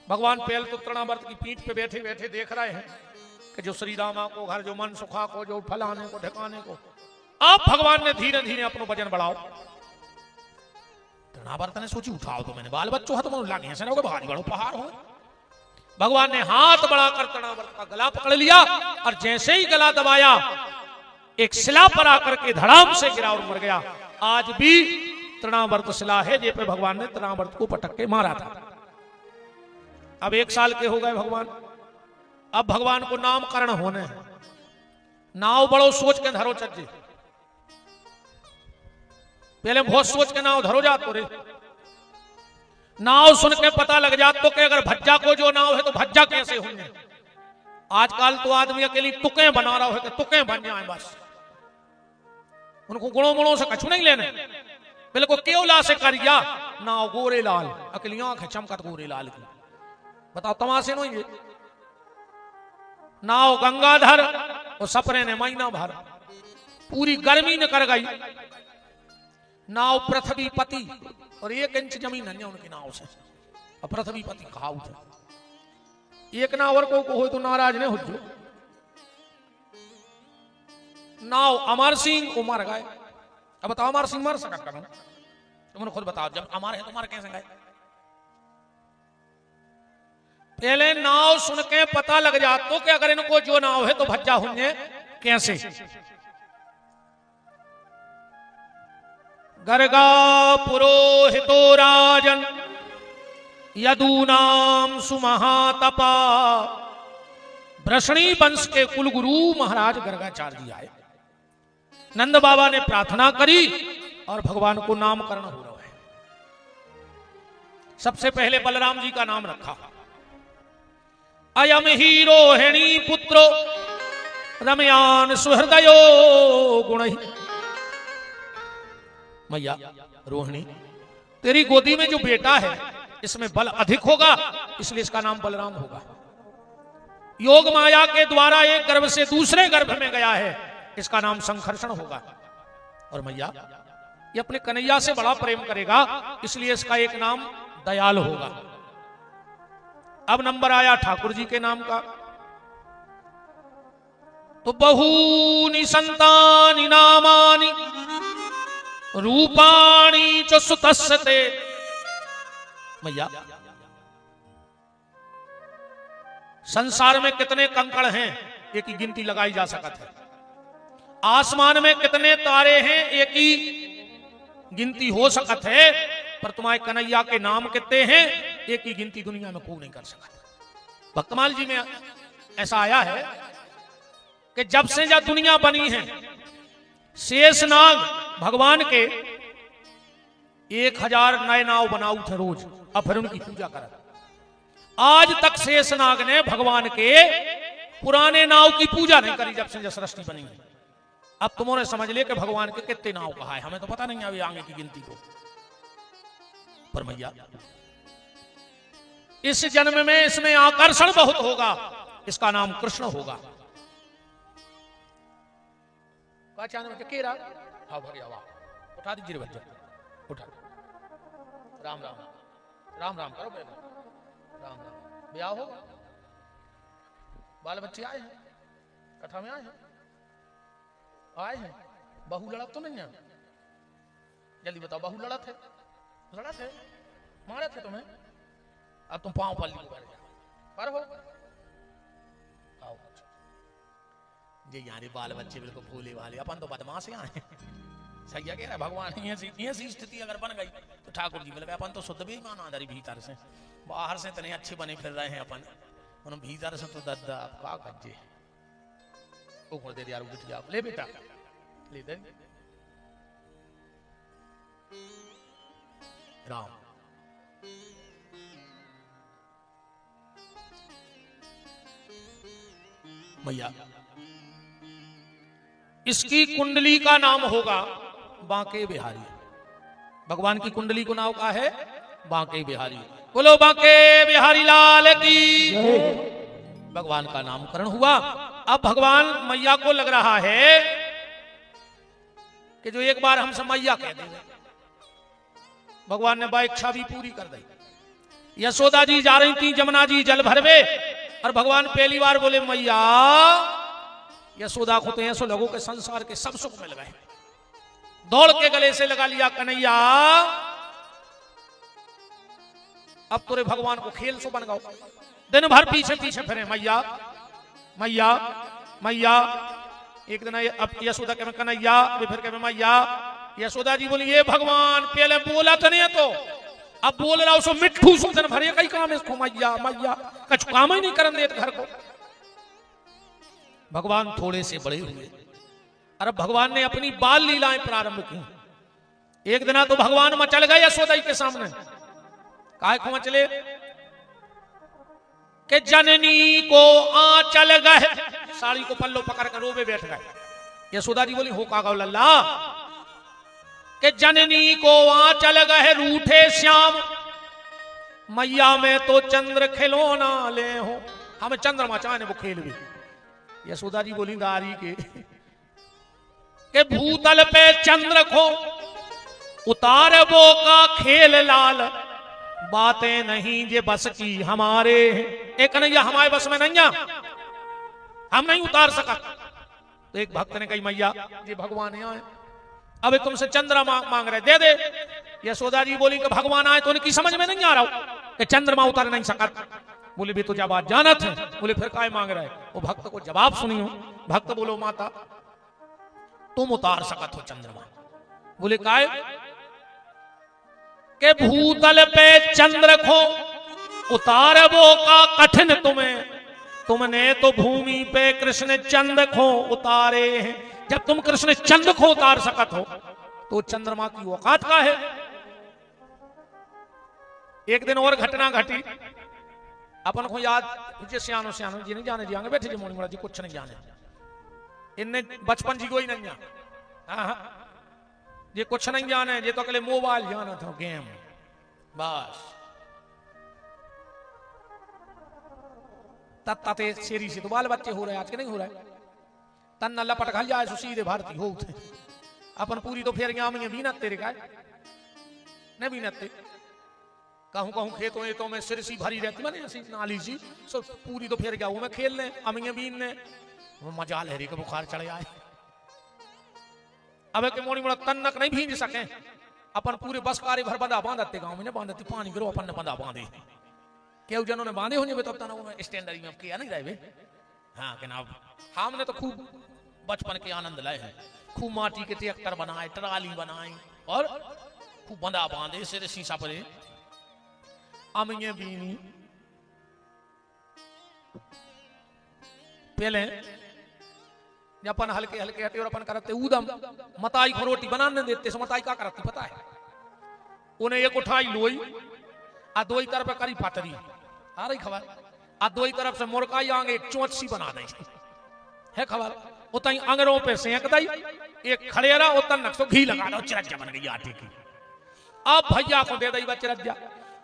भगवान पहले तो तृणावर्त की पीठ पे बैठे बैठे देख रहे हैं कि जो श्री रामा को घर, जो मन सुखा को, जो फलाने को ढकाने को। अब भगवान ने धीरे धीरे अपना वजन बढ़ाओ। तृणावर्त ने सोची उठाओ तो मैंने बाल बच्चों हाथ में लागे ऐसे ना हो भारी बड़ो पहाड़ हो। भगवान ने हाथ बढ़ाकर तृणावर्त का गला पकड़ लिया और जैसे ही गला दबाया एक शिला पर आकर के धड़ाम से गिरा और मर गया। आज भी तृणावर्त शिला है जे पे भगवान ने तृणावर्त को पटक के मारा था। अब 1 साल के हो गए भगवान। अब भगवान को नामकरण होने नाव बड़ो सोच के धरो चज्जे, पहले बहुत सोच के नाव धरो जातो रे। नाव सुन के पता लग जात तो कि अगर भज्जा को जो नाव है तो भज्जा कैसे होंगे। आजकल तो आदमी अकेली तुके बना रहा है कि तुके बन जाए बस, उनको गुणों गुणों से कछु नहीं लेने। बिल्कुल केवला से करिया नाव गोरे लाल, अकेली आंख चमकत गोरे लाल की। बताओ तमाशे नहीं ये। नाव गंगाधर और सपने ने महीना भर, पूरी गर्मी ने कर गई। नाव पृथ्वी पति और 1 इंच जमीन है उनकी नाव से, और पृथ्वी पति खाऊ थे। एक नावर को हो तो नाराज ने हो जो। नाव अमर सिंह को मर गए। अब बताओ अमर सिंह मर सकता करो? तुमने खुद बताओ, जब अमर है तो मर कैसे गए? पहले नाव सुन के पता लग जाता तो कि अगर इनको जो नाव है तो भज्जा होंगे कैसे। गर्गा पुरोहितो राजन यदूनाम सुमहातपा। वृषणी वंश के कुलगुरु महाराज गर्गाचार्य जी आए। नंद बाबा ने प्रार्थना करी और भगवान को नामकरण हो रहा है। सबसे पहले बलराम जी का नाम रखा, अयम ही रोहिणी पुत्रो रमयान सुहृदयो गुण। मैया रोहिणी, तेरी गोदी में जो बेटा है इसमें बल अधिक होगा, इसलिए इसका नाम बलराम होगा। योग माया के द्वारा एक गर्भ से दूसरे गर्भ में गया है, इसका नाम संकर्षण होगा। और मैया ये अपने कन्हैया से बड़ा प्रेम करेगा, इसलिए इसका एक नाम दयाल होगा। अब नंबर आया ठाकुर जी के नाम का। तो बहूनि संतानि नामानि रूपाणी च सुतस्ते। मैया संसार में कितने कंकड़ हैं एक ही गिनती लगाई जा सकती है। आसमान में कितने तारे हैं एक ही गिनती हो सकत है, पर तुम्हारे कन्हैया के नाम कितने हैं एक ही गिनती दुनिया में कोई नहीं कर सकता। भक्तमाल जी में ऐसा आया है कि जब से जब दुनिया बनी है, शेषनाग भगवान के 1000 नए नाव बनाऊ थे रोज, अब फिर उनकी पूजा कर। आज तक शेषनाग ने भगवान के पुराने नाव की पूजा नहीं करी जब से सृष्टि बनी है। अब तुमने समझ ले कि भगवान के कितने नाव कहा है, हमें तो पता नहीं अभी आगे की गिनती को। पर मैया इस जन्म में इसमें आकर्षण बहुत होगा, इसका नाम कृष्ण होगा। केरा हाँ भरिया वाह, उठा दीजिए बच्चा, उठा। राम राम राम राम करो बेटा, राम राम। ब्याह होगा, बाल बच्चे आए हैं, कथा में आए हैं। बहू लड़त तो नहीं है? जल्दी बताओ, बहू लड़त है? लड़त है, मारे थे तुम्हें, अब तुम पांव पल्ली पर हो। आओ जी, यार बाल बच्चे बिल्कुल भोले वाले, अपन तो बदमाश यहाँ है। सही है, कह रहा भगवान ये सी स्थिति अगर बन गई तो ठाकुर जी मिल गए। अपन तो शुद्ध भी मान आदरी भीतर से, बाहर से इतने अच्छे बने फिर रहे हैं अपन, उन भीतर से तो दद्दा का गज्जे ऊपर दे यार, उठ जाओ। ले बेटा ले दे। राम मैया इसकी कुंडली का नाम होगा बांके बिहारी। भगवान की कुंडली को नाम का है बांके बिहारी। बोलो बांके बिहारी लाल की। भगवान का नामकरण हुआ। अब भगवान मैया को लग रहा है कि जो एक बार हमसे मैया कह देंगे, भगवान ने इच्छा भी पूरी कर दी। यशोदा जी जा रही थी जमुना जी जल भरवे, और भगवान पहली बार बोले मैया। यशोदा को तो ऐसा लगो कि संसार के सब सुख मिल गए, दौड़ के गले से लगा लिया, कन्हैया अब तुरे भगवान को खेल सो बन गओ। दिन भर पीछे पीछे फिरे, मैया मैया मैया। एक दिन अब यशोदा के कन्हैया, फिर के मैया। यशोदा जी बोली ये भगवान पहले बोला तो नहीं, तो अब बोल रहा उसको मिट्ठू सो दिन भर कई काम इसको मैया मैया, कुछ काम ही नहीं करन देते घर को। भगवान थोड़े से बड़े हुए, अरे भगवान ने अपनी बाल लीलाएं प्रारंभ की। एक दिन तो भगवान मचल गए यशोदा के सामने, काय को चले कि जननी को आंचल गए, साड़ी को पल्लो पकड़ कर रोबे बैठ गए। यशोदा जी बोली हो का गौ लल्ला कि जननी को आंचल गए रूठे श्याम, मैया में तो चंद्र खिलौना ले हो, हम चंद्रमा चाहने वो खेल भी। यशोदा जी बोली दारी के भूतल पे चंद्र को उतार वो का खेल लाल, बातें नहीं ये बस की हमारे, एक कन्हैया हमारे बस में नहीं, हम नहीं उतार सका। तो एक भक्त ने कही मैया ये भगवान यहाँ है, अब तुमसे चंद्रमा मांग रहे, दे दे। यशोदा जी बोली कि भगवान आए तो उनकी समझ में नहीं आ रहा कि चंद्रमा उतार नहीं सका। बोले भी तो जब बात जानत है, बोले फिर काय मांग रहा है। वो भक्त को जवाब सुनियो। भक्त बोलो माता तुम उतार सकत हो चंद्रमा। बोले काय के भूतल पे चंद्र को उतार वो का कठिन तुम्हें, तुमने तो भूमि पे कृष्ण चंद को उतारे हैं। जब तुम कृष्ण चंद को उतार सकत हो तो चंद्रमा की औकात का है। एक दिन और घटना घटी, अपन को याद सियानो सियानो जी नहीं जाने जाएंगे बैठे जी मोनी मोड़ा जी कुछ नहीं जाने, इनने बचपन जी को ही नहीं जाना, ये कुछ नहीं जाने, ये तो अकेले मोबाइल जाना था गेम बस। तत्ते शेरी से तो बाल बच्चे हो रहे आज के नहीं हो रहे, तन न लपट खल जाए सीधे भारती हो उठे। अपन पूरी तो फेर में बीनत तेरे का नहीं बीनते, कहूं कहूं खेतों ये तो में सिरसी भरी रहती मैंने ऐसी नाली सी, सो पूरी तो फेर गया वो मैं खेलने अमियां बीनने, वो मजा ले रही के बुखार चढ़ जाए। अब के मोड़ी मोड़ा तन्नक नहीं भींज सके, अपन पूरे बस कारी भर बंदा बांधते गांव में बांधते पानी गिरो अपन ने बंदा बांधे, केहू जनों ने बांधे होंगे तब तना वो स्टैंडरी में किया नहीं रहे। हाँ के ना हमने तो खूब बचपन के आनंद लाए हैं, खूब माटी के ट्रैक्टर बनाए, ट्राली बनाई और खूब बंदा बांधे सिर शीशा पर अमियां बीनी। पहले अपन हल्के हल्के हटे और अपन करते ऊदम मताई को रोटी बनाने देते, सो मताई क्या करती पता है, उन्हें एक उठाई लोई आ दो ही तरफ करी पातरी आ रही खबर, आ दो ही तरफ से मुर्गाई आगे चोंच सी बना दे है खबर, उतई अंगरों पे सेंक दई, एक खड़ेरा उतर नक्सो घी लगा दो, चिरज्जा बन गई आटे की। अब भैया को दे दई बा चिरज्जा,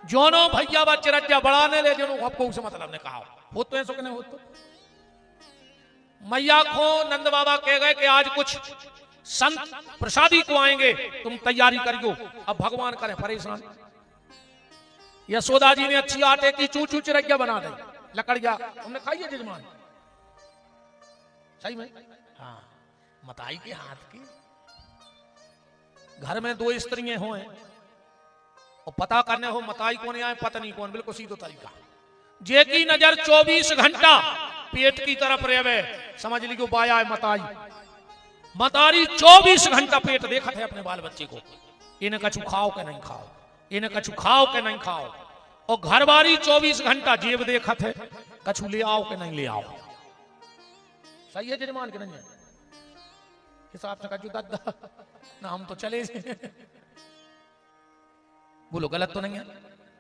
जोनो भैया बा चिरज्जा बढ़ाने ले जोनो आपको उसे मतलब ने कहा हो तो ऐसो नहीं हो तो। मैया को नंद बाबा कह गए कि आज कुछ संत प्रसादी को आएंगे, तुम तैयारी करियो। अब भगवान करे परेशान। यशोदा जी ने अच्छी आटे की चूचू चिरज्जा बना दी, लकड़िया हमने खाई है जजमान सही में। हाँ मताई के हाथ की, घर में दो स्त्रियां हो और पता करने हो मताई कौन आए पत्नी कौन, बिल्कुल सीधो तरीका। जे की नजर 24 घंटा पेट की तरफ रहे, समझ ली बाया है मताई, मतारी 24 घंटा पेट देखा थे अपने बाल बच्चे को, इन्हें कछु खाओ के नहीं खाओ, इन्हें कछु खाओ के नहीं खाओ। और घर बारी 24 घंटा जेब देखा थे, कछु ले आओ के नहीं ले आओ। सही है जजमान के नहीं है हिसाब से कछु दादा ना, हम तो चले बोलो गलत तो नहीं है।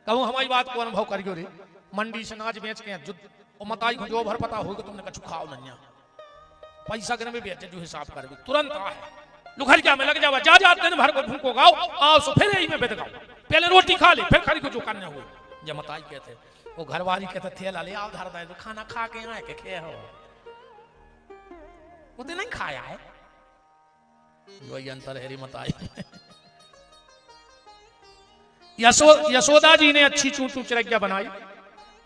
कहूं हमारी बात को अनुभव करियो रे, मंडी से नाच बेच के जुद और मताई को जो भर पता होगा तुमने कछु खाओ नहीं, पैसा के में बेचे जो हिसाब कर तुरंत आ है लुखर क्या में लग जावा, जा जाते भर को भूखो गाओ आओ सो फिर यही में बेद गाओ, पहले रोटी खा ले फिर खरी को जो करने हुए। जब मताई कहते वो घरवाली कहते थेला ले आओ धर दे, खाना खा के आए के खे हो वो तो नहीं खाया है, वही अंतर है री मताई। यशोदा जी ने अच्छी चूचू चिरैया बनाई,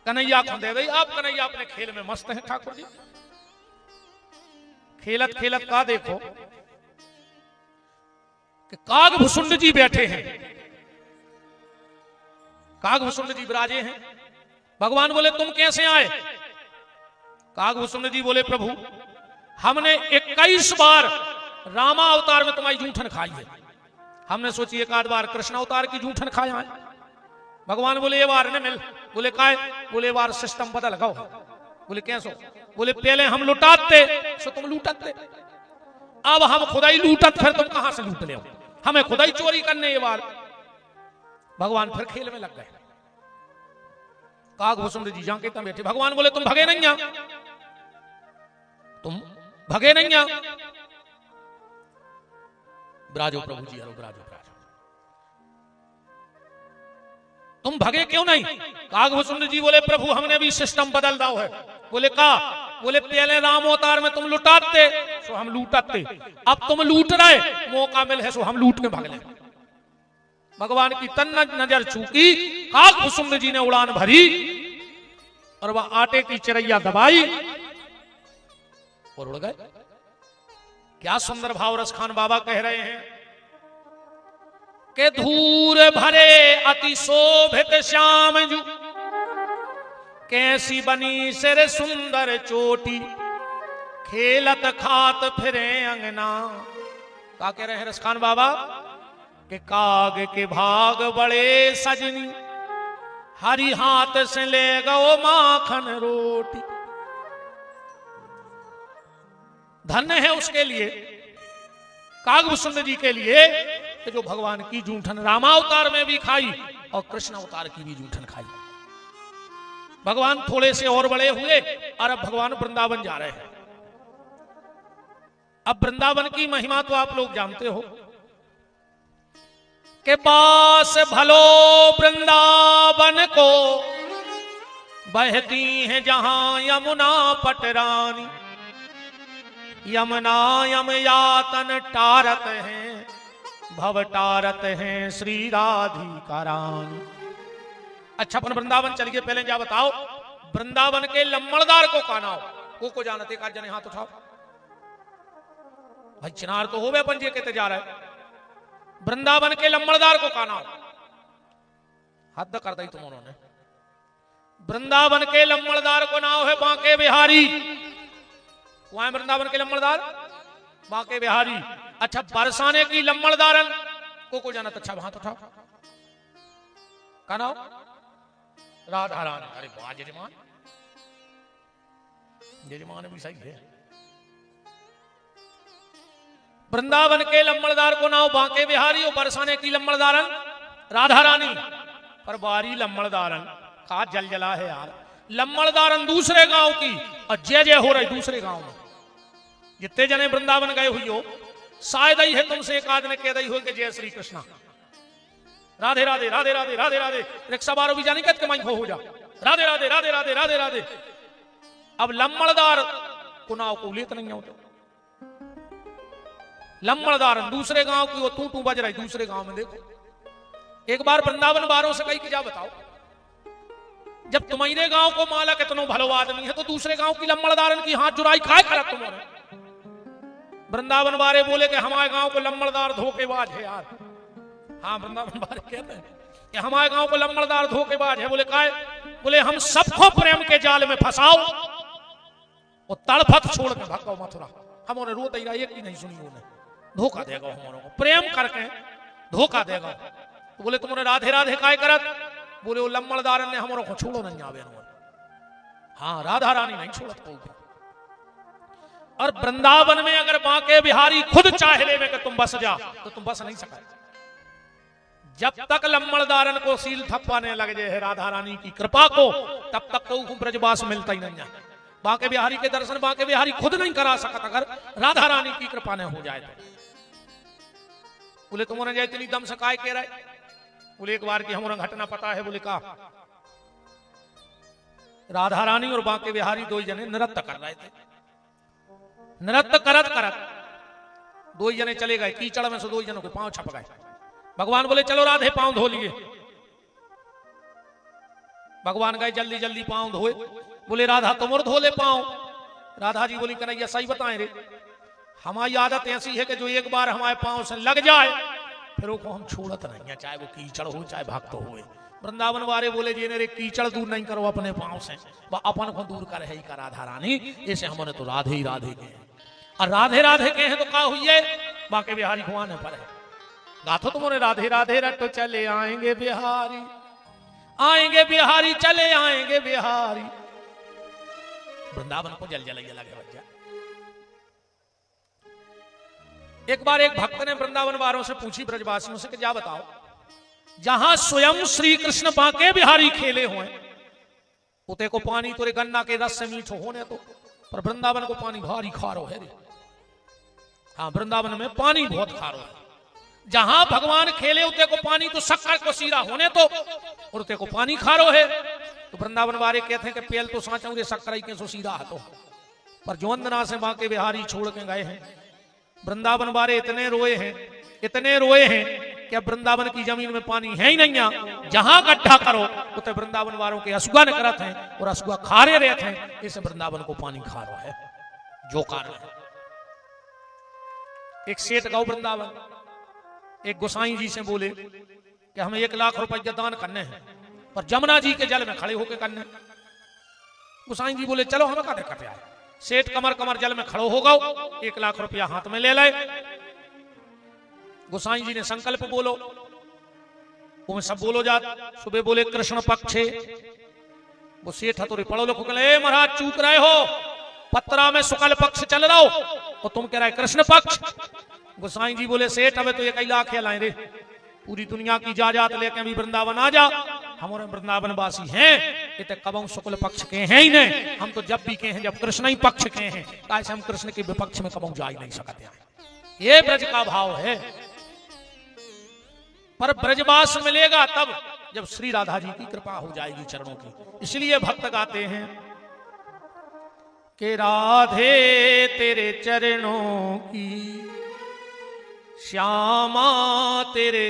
कन्हैया को दे गई। आप कन्हैया अपने खेल में मस्त है ठाकुर जी, खेलत खेलत का देखो कि कागभुसुंड जी बैठे हैं, कागभुसुंड जी विराजे हैं। भगवान बोले तुम कैसे आए? कागभुसुंड जी बोले प्रभु हमने 21 बार रामा अवतार में तुम्हारी जूठन खाई है, हमने सोची एक आध बार कृष्ण अवतार की जूठन खाया है। भगवान बोले ये बार न मिल, बोले काय? बोले बार सिस्टम बदल लगाओ। बोले कैसो? बोले पहले हम लुटाते सो तुम लूटते, अब हम खुदाई लूटत फिर तुम कहां से लूट ले, हमें खुदाई चोरी करने ये बार। भगवान फिर खेल में लग गए, कागभूषण जी जाके तम बैठे। भगवान बोले तुम भगे नहीं, तुम भगे नहीं। ब्राजो प्रभु जी, हरो ब्राजो ब्राजो, तुम भगे क्यों नहीं? कागभूषण जी बोले प्रभु हमने भी सिस्टम बदल दाओ है। बोले का? बोले पहले राम अवतार में तुम लुटाते सो हम लूटते, अब तुम लूट रहे, मौका मिल है सो हम लूट के भाग ले। भगवान की तन नजर चूकी, कागभूषण जी ने उड़ान भरी और वह आटे की चिरैया दबाई और उड़ गए। क्या सुंदर भाव रस खान बाबा कह रहे हैं के धूर भरे अति शोभित श्याम जू, कैसी बनी सिर सुंदर चोटी, खेलत खात फिरे अंगना। क्या कह रहे हैं रसखान बाबा के काग के भाग बड़े सजनी, हरी हाथ से ले गो माखन रोटी। धन्य है उसके लिए, कागभूषण जी के लिए कि जो भगवान की जूठन रामावतार में भी खाई और कृष्ण अवतार की भी जूठन खाई। भगवान थोड़े से और बड़े हुए और अब भगवान वृंदावन जा रहे हैं। अब वृंदावन की महिमा तो आप लोग जानते हो के पास भलो वृंदावन को, बहती है जहां यमुना पटरानी। यमुना यम यातन टारत हैं, भव टारत हैं श्री राधिका रानी। अच्छा अपन वृंदावन चलिए, पहले क्या बताओ वृंदावन के लम्मड़दार को कानाओ को जानते का जने हाथ उठाओ भाई। चिनार तो हो गए अपन जी कहते जा रहे, वृंदावन के लम्मड़दार को कानाओ। हद कर दी तुम उन्होंने। वृंदावन के लम्मड़दार को नाम है बांके बिहारी। वहां वृंदावन के लम्मड़दार बांके बिहारी। अच्छा बरसाने की लम्मड़दारन को जाना? अच्छा हाथ उठाओ, का नाम? राधा रानी। अरे वाह जजमान, जजमान भी सही है। वृंदावन के लम्मड़दार को नाम बांके बिहारी और बरसाने की लम्मड़दारन राधा रानी। पर बारी लम्मड़दारन का जल जला है यार। लम्मड़दारन दूसरे गांव की और जय जय हो रही दूसरे गांव में। जितने जने वृंदावन गए हुई हो, शायद ही है तुमसे एक आदमी कह रही हो कि जय श्री कृष्णा, राधे राधे राधे राधे राधे राधे। रिक्शा बारो भी जानी कत कमाई हो जा, राधे राधे राधे राधे राधे राधे। अब लम्मड़दार कुनाव को लेत नहीं होते। लम्मड़दार दूसरे गांव की वो तू बज रही दूसरे गांव में। देखो एक बार वृंदावन बारों से कही कि जा बताओ, जब तुम्हारे गांव को मालक इतना भलो आदमी है तो दूसरे गांव की लम्मड़दारन की हाथ जुराई खाए खड़ा तुम्हारे। वृंदावन बारे बोले कि हमारे गांव को लम्मड़दार धोखेबाज है यार। हाँ वृंदावन बारे कहते हैं कि हमारे गांव को लम्मड़दार धोखेबाज है। बोले काय? बोले हम सबको प्रेम के जाल में फंसाओ और तड़फत छोड़ के भगाओ मथुरा। हमने रो दे एक ही नहीं सुनी, उन्हें धोखा देगा हमारों को, प्रेम करके धोखा देगा। तो बोले तुमने राधे राधे काय करत? बोले वो लम्मड़दारन ने हमारों को छोड़ो नहीं आवे। हाँ राधा रानी नहीं छोड़त को। और वृंदावन में अगर बांके बिहारी खुद चाहे ले में कि तुम बस जा तो तुम बस नहीं सका। जब तक लम्मड़दारन को सील थप्पाने लग जाए राधा रानी की कृपा को, तब तक तो ब्रजवास मिलता ही नहीं है। बांके बिहारी के दर्शन बांके बिहारी खुद नहीं करा सकता अगर राधा रानी की कृपा ने हो जाए तो। बोले तुमने जो इतनी दम से काय कह रहे? बोले एक बार की हमारा घटना पता है। बोले का? राधा रानी और बांके बिहारी दो जने नृत्य कर रहे थे। नृत्य करत करत दो जने चले गए कीचड़ में से, दो जनों के पांव छप गए। भगवान बोले चलो राधे पांव धो लिए। भगवान गए जल्दी जल्दी पांव धोए। बोले राधा तुम और धो ले पांव। राधा जी बोली कन्हैया सही बताएं रे, हमारी आदत ऐसी है कि जो एक बार हमारे पांव से लग जाए फिर वो हम छोड़त नहीं है, चाहे वो कीचड़ हो चाहे भक्त हो। वृंदावन वाले बोले जी ने कीचड़ दूर नहीं करो अपने पांव से, वह अपन को दूर कर है का राधा रानी। ऐसे हमने तो राधे ही राधे के हैं और राधे राधे के हैं तो क्या हुई है? बांके बिहारी खुआने पर है। गाथो तुमने राधे राधे रटो चले आएंगे बिहारी, आएंगे बिहारी चले आएंगे बिहारी। वृंदावन को जल जलाइए लगे बच्चा। एक बार एक भक्त ने वृंदावन वालों से पूछी ब्रजवासियों से कि जा बताओ, जहां स्वयं श्री कृष्ण बांके बिहारी खेले हुए उते को पानी तोरे गन्ना के रस से मीठो होने तो, पर वृंदावन को पानी भारी खारो है रे। हाँ, वृंदावन में पानी बहुत खारो है। जहां भगवान खेले उते को पानी तो शक्कर को सीरा होने तो, और उते को पानी खारो है। तो वृंदावन वाले कहते हैं कि पेल तो साचा रे शक्कर के सो सीरा है तो, पर जो वंदना से बांके बिहारी छोड़ के गए हैं। वृंदावन वाले इतने रोए हैं कि अब वृंदावन की जमीन में पानी है ही नहीं। जहां गड्ढा करो उते वृंदावन वालों के असुआ न करत हैं और असुआ खारे रहते हैं। इसे वृंदावन को पानी खारो है जो कारण है। एक सेठ गांव वृंदावन एक गोसाई जी से बोले कि हमें 1 लाख रुपया दान करने हैं, पर जमुना जी के जल में खड़े होकर करने। गोसाई जी बोले चलो हमें का दिक्कत है। सेठ कमर जल में खड़ो हो गओ, 1 लाख रुपया हाथ में ले लाए। गोसाई जी ने संकल्प बोलो, वो सब बोलो जात। सुबह बोले कृष्ण पक्ष, वो सेठ तो पढ़ो लिखो गए महाराज चूक रहे हो, पत्रा में शुक्ल पक्ष चल रहा हो और तुम कह रहे कृष्ण पक्ष। गोसाई जी बोले सेठ हमें तो 1 लाख लाए रे, पूरी दुनिया की जायदाद लेके अभी वृंदावन आ जा। हमारे वृंदावन वासी हैं, ये कबम शुक्ल पक्ष के हैं ही नहीं। हम तो जब भी कहे हैं जब कृष्ण ही पक्ष के हैं, कैसे हम कृष्ण के विपक्ष में कबम जा ही नहीं सकते हैं। ये ब्रज का भाव है। पर ब्रजवास मिलेगा तब जब श्री राधा जी की कृपा हो जाएगी चरणों की। इसलिए भक्त गाते हैं कि राधे तेरे चरणों की, श्यामा तेरे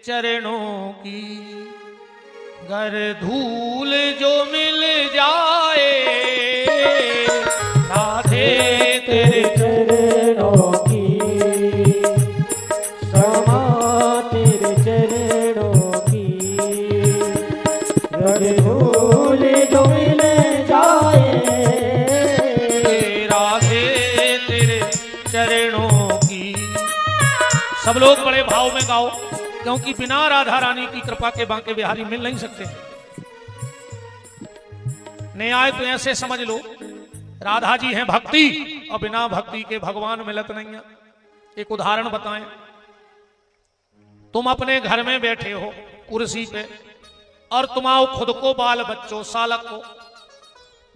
चरणों की, घर धूल जो मिल जाए। राधे तेरे चरणों की, श्यामा तेरे चरणों की, घर धूल जो मिल जाए। राधे तेरे चरणों की। सब लोग बड़े भाव में गाओ, क्योंकि बिना राधा रानी की कृपा के बांके बिहारी मिल नहीं सकते। नहीं आए तो ऐसे समझ लो राधा जी हैं भक्ति, और बिना भक्ति के भगवान मिलत नहीं है। एक उदाहरण बताएं। तुम अपने घर में बैठे हो कुर्सी पे, और तुम आओ खुद को बाल बच्चों सालक को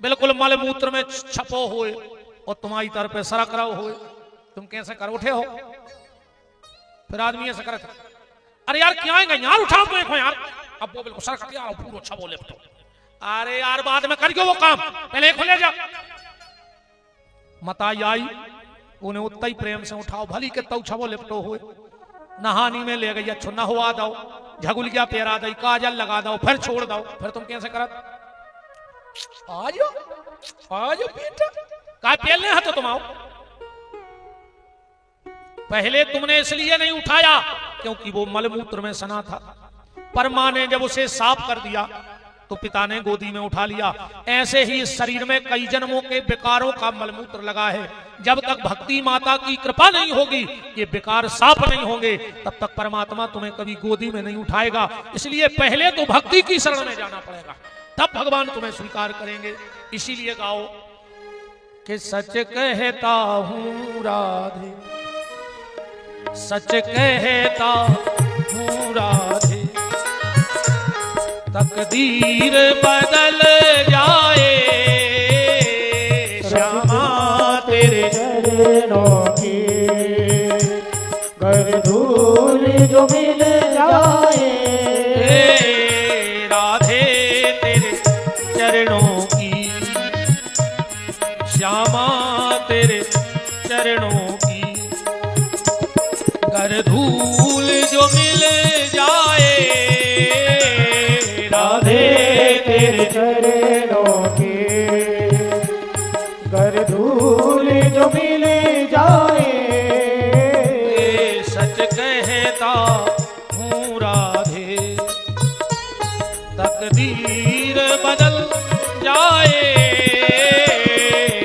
बिल्कुल मल मूत्र में छपो हुए, और तुम्हारी तरफ पे सरक रहो हुए, तुम कैसे कर उठे हो? फिर आदमी ऐसे करे, अरे यार क्या आएगा यार, उठाओ देखो यार, अब वो बिल्कुल सरक यार पूरा छबो लेपटो। अरे यार बाद में करियो वो काम, पहले खोले जा। मताई आई, उन्हें उतना ही प्रेम से उठाओ, भली के तऊ छबो लिपटो हुए। नहानी में ले गई, अच्छो नहवा दो, झगुलिया पेरा दई, काजल लगा दो, फिर छोड़ दो। फिर तुम कैसे करत? आजो बेटा, का पहले है तो तुम आओ। पहले तुमने इसलिए नहीं उठाया क्योंकि वो मलमूत्र में सना था, पर मां ने जब उसे साफ कर दिया तो पिता ने गोदी में उठा लिया। ऐसे ही इस शरीर में कई जन्मों के विकारों का मलमूत्र लगा है। जब तक भक्ति माता की कृपा नहीं होगी, ये विकार साफ नहीं होंगे, तब तक परमात्मा तुम्हें कभी गोदी में नहीं उठाएगा। इसलिए पहले तो भक्ति की शरण में जाना पड़ेगा, तब भगवान तुम्हें स्वीकार करेंगे। इसीलिए गाओ कि सच कहता हूं राधे, सच कहता हूं राधे, तकदीर बदल जाए। श्यामा तेरे चरणों की, घर धूल जो मिल जाए। राधे तेरे चरणों की, श्यामा तेरे चरणों की, घर धूल जो मिल जाए। राधे तेरे चरणों की, घर धूल जो मिल जाए। सच कहता हूँ राधे, तकदीर बदल जाए।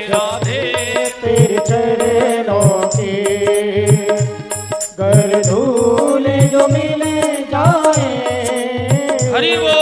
राधे तेरे चरणों की, घर धूल जो मिल जाए। हरि बोल।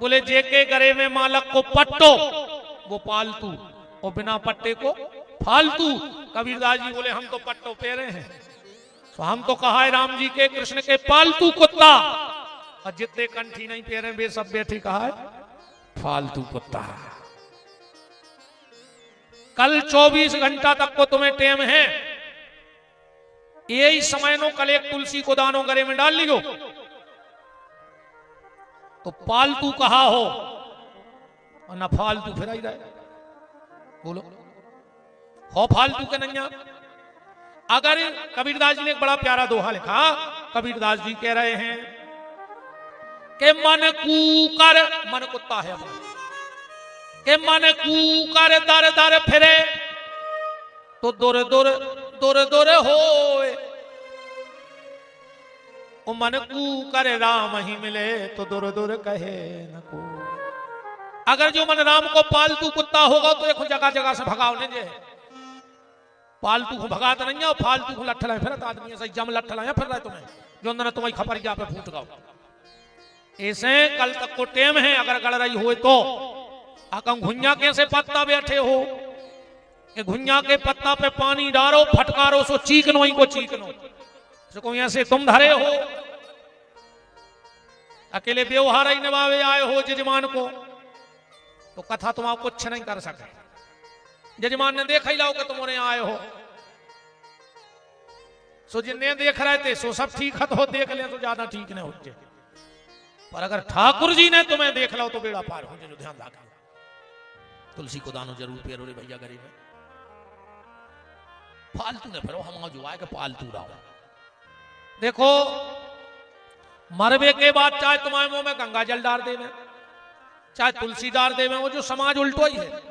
बोले जेके गरे में मालक को पट्टो वो पालतू और बिना पट्टे को फालतू। कबीरदास जी बोले हम तो पट्टो पेरे हैं, तो हम तो कहा है राम जी के कृष्ण के पालतू कुत्ता, और जितने कंठी नहीं पेरे वे सब बैठे कहा है फालतू कुत्ता। कल 24 घंटा तक को तुम्हें टेम है, यही समय नो कल एक तुलसी को दानो गरे में डाल लियो तो पालतू कहा हो और ना फालतू फिर ही रहे। बोलो हो फालतू के नैया। अगर कबीरदास जी ने एक बड़ा प्यारा दोहा लिखा, कबीरदास जी कह रहे हैं कि मन कूकर, मन कुत्ता है अपना, कि मन कूकर दर दर फिरे तो दुर दुर दुर दुर होए, ओ मन कूकर राम ही मिले तो दुर दुर कहे न को। अगर जो मन राम को पालतू कुत्ता होगा तो एक जगह जगह से भगाओ नहीं जे, पालतू को भगात नहीं है, फालतू को लठ लाए फिर आदमी ऐसा जम लठ लाया फिर रहा तुम्हें जो अंदर तुम्हारी खपरिया पे फूट गाओ। ऐसे कल तक को टेम है, अगर गड़ रही हो तो आकम घुइया कैसे पत्ता बैठे हो, कि घुइया के पत्ता पे पानी डालो फटकारो सो चीकनो ही को चीकनो, कोई ऐसे तुम धरे हो, अकेले व्यवहार ही निभावे आए हो जजमान को तो कथा तुम आप कुछ नहीं कर सके। जजमान ने देखा ही लाओ कि तुम उन्हें आए हो, सो जिन्हें देख रहे थे सो सब ठीक है, तो देख ले तो ज्यादा ठीक नहीं होते, पर अगर ठाकुर जी ने तुम्हें देख लो तो बेड़ा पार हो। जो ध्यान रखा तुलसी को दानो जरूर पेरो रे भैया गरीब है, फालतू ने फिर हम जो आए कि पालतू रहो। देखो मरबे के बाद चाहे तुम्हारे मुंह में गंगा जल डाल देवे चाहे तुलसी डाल देवे, वो जो समाज उल्टो ही है।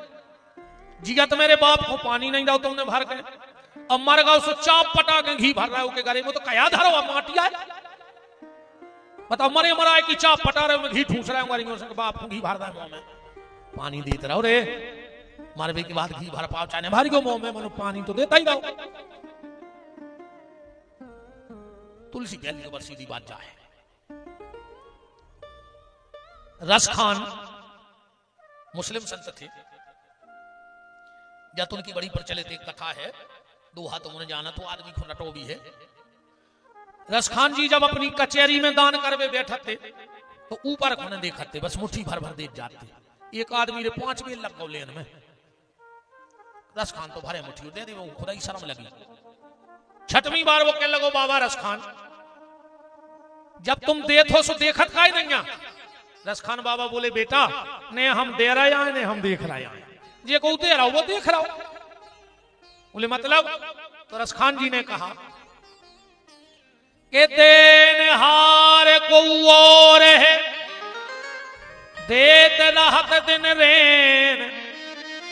जिया तो मेरे बाप को पानी नहीं दो तुमने भर के, अब मर गए सो चाप पटा के घी भर रहा है गरे में, तो कया धरो अब माटी आए बताओ, मरे मरा की चाप पटा रहे घी ठूस रहे गरीबों से, बाप को घी भर रहा है मुंह में, पानी देते रहो रे। मरबे के बाद घी भर पाओ चाहे भर गो मुंह में, मनो पानी तो देता ही रहो। तुलसी गैल के ऊपर सीधी बात जाए। रस खान मुस्लिम संत थे, जैतून की बड़ी प्रचलित एक कथा है, दोहा तो उन्हें जाना तो आदमी को रटो भी है। रस खान जी जब अपनी कचहरी में दान करवे बैठे थे तो ऊपर उन्हें देखते बस मुट्ठी भर भर दे जाते, एक आदमी रे 5 बेल लग गौ लेन में, रस खान तो भरे मुट्ठी दे दी, वो खुदा ही शर्म लगी। छठवीं बार वो कह लगो बाबा रस खान जब तुम देथो सो देखत का ही नहीं। रस खान बाबा बोले बेटा ने हम दे रहे हैं ने हम देख रहे हैं, जे को दे रहा हो वो देख रहा हो। बोले मतलब? तो रस खान जी ने कहा कि देनहार को और है देत राहत दिन रेन,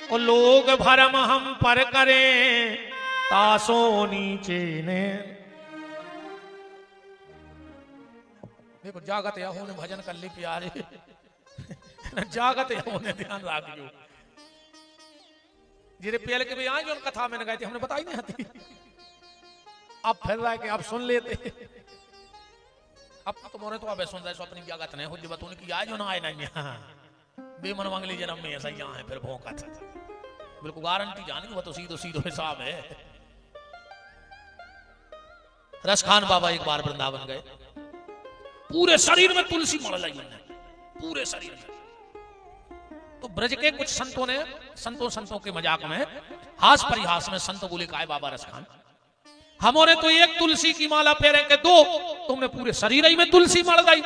को लोग भरम हम पर करें तासो नीचे ने। देखो जागत या होने भजन कर ली प्यारे जागत या होने ध्यान रखियो। जिरे पहले के भी आए जो कथा में गए थे हमने बताई नहीं आती, अब फिर रहा है कि आप सुन लेते। अब तुम्हारे तो अब सुन रहे सो अपनी जागत नहीं हो जब तुमने की आए जो ना आए नहीं बेमन मंगली जन्म में ऐसा यहाँ है फिर भौंका था, बिल्कुल गारंटी जानी वो तो सीधो सीधो हिसाब है। रस खान बाबा एक बार वृंदावन गए, पूरे शरीर में तुलसी मड़ लाई उन्होंने, पूरे शरीर में। तो ब्रज के कुछ संतों ने संतों के मजाक में हास परिहास में संत बोले का बाबा रस खान हमने तो एक तुलसी की माला फेरे के दो, तुमने पूरे शरीर ही में तुलसी मड़ लाई।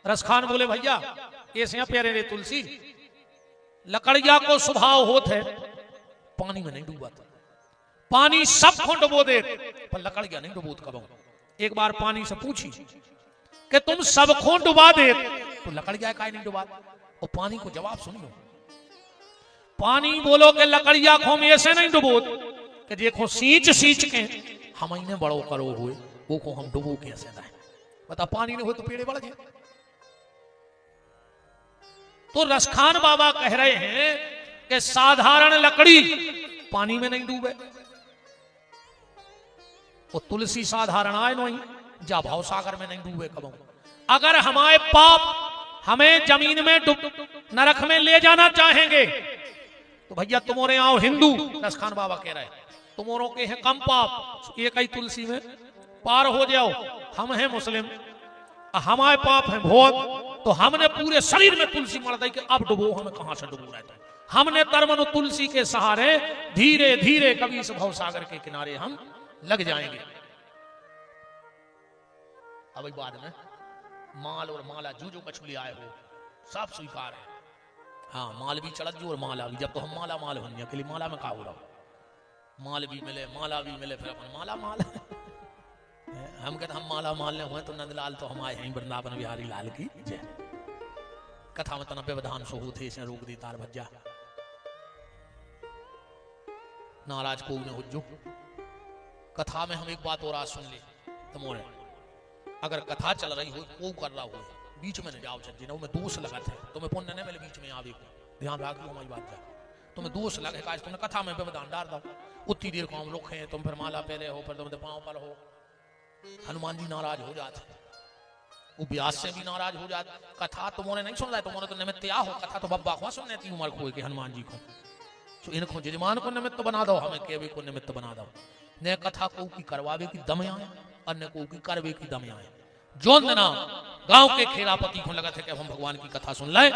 रस खान बोले भैया ऐसे पेरे रे तुलसी लकड़िया को स्वभाव होत है पानी में नहीं डूबाता, पानी सब को डुबो दे पर लकड़िया नहीं डुबोत कबो। एक बार पानी से पूछी कि तुम सब को डुबा दे तो लकड़िया का नहीं डुबा, और पानी को जवाब सुनियो। पानी बोलो कि लकड़िया को हम ऐसे नहीं डुबोत कि देखो सींच सींच के हम इन्हें बड़ो करो हुए वो को हम डुबो कैसे दाए, बता पानी नहीं हो तो पेड़े बढ़ गए। तो रसखान बाबा कह रहे हैं कि साधारण लकड़ी पानी में नहीं डूबे, वो तुलसी साधारण आए नहीं जा भाव सागर में नहीं डूबे कबो। अगर हमारे पाप हमें जमीन में नरक में ले जाना चाहेंगे तो भैया तुम्हारे आओ हिंदू, रसखान बाबा कह रहे हैं तुम्हारों के हैं कम पाप, एक ही तुलसी में पार हो जाओ। हम हैं मुस्लिम, हमारे पाप हैं बहुत, तो हमने पूरे शरीर में तुलसी मार दी कि अब डुबो, हमें कहां से डुबो रहता है। हमने तरमनु तुलसी के सहारे धीरे धीरे कभी इस भव सागर के किनारे हम लग जाएंगे। अब बाद में माल और माला जो कछु ले आए हो सब स्वीकार है। हाँ, माल भी चढ़ जो और माला भी, जब तो हम माला माल होंगे के लिए माला में का हो रहा, माल भी मिले माला भी मिले, फिर अपन माला माल हम कहते हम माला माल ने हुए तो नंदलाल तो हम आए हैं वृंदावन बिहारी लाल की जय। कथा में तना व्यवधान सो होते इसे रोक दी तार भज्जा, नाराज को न हुज्जो। कथा में हम एक बात और आज सुन ले तुम्हारे, अगर कथा चल रही हो को कर रहा हो बीच में न जाओ, चल में दोष लगा थे तुम्हें पुण्य नहीं मिले बीच में आवे को, ध्यान रख लो हमारी बात जा। तुम्हें दोष लगे का तुमने कथा में व्यवधान डाल दो, उतनी देर को हम रुके हैं, तुम फिर माला पहले हो, फिर तुम पांव पर हो। हनुमान जी नाराज हो जाते, वो व्यास से भी नाराज हो जाते। कथा तुम्हारे नहीं सुन रहा है, तुम्हारे तो निमित्त आ हो, कथा तो बब्बा को सुनने थी उम्र खोए के हनुमान जी को, तो इनको जजमान को निमित्त बना दो, हमें केवी को निमित्त बना दो। ने कथा को की करवावे की दम आए, अन्य को की करवे की दम आए। जो ना गांव के खेरापति को लगा थे कि हम भगवान की कथा सुन लाए,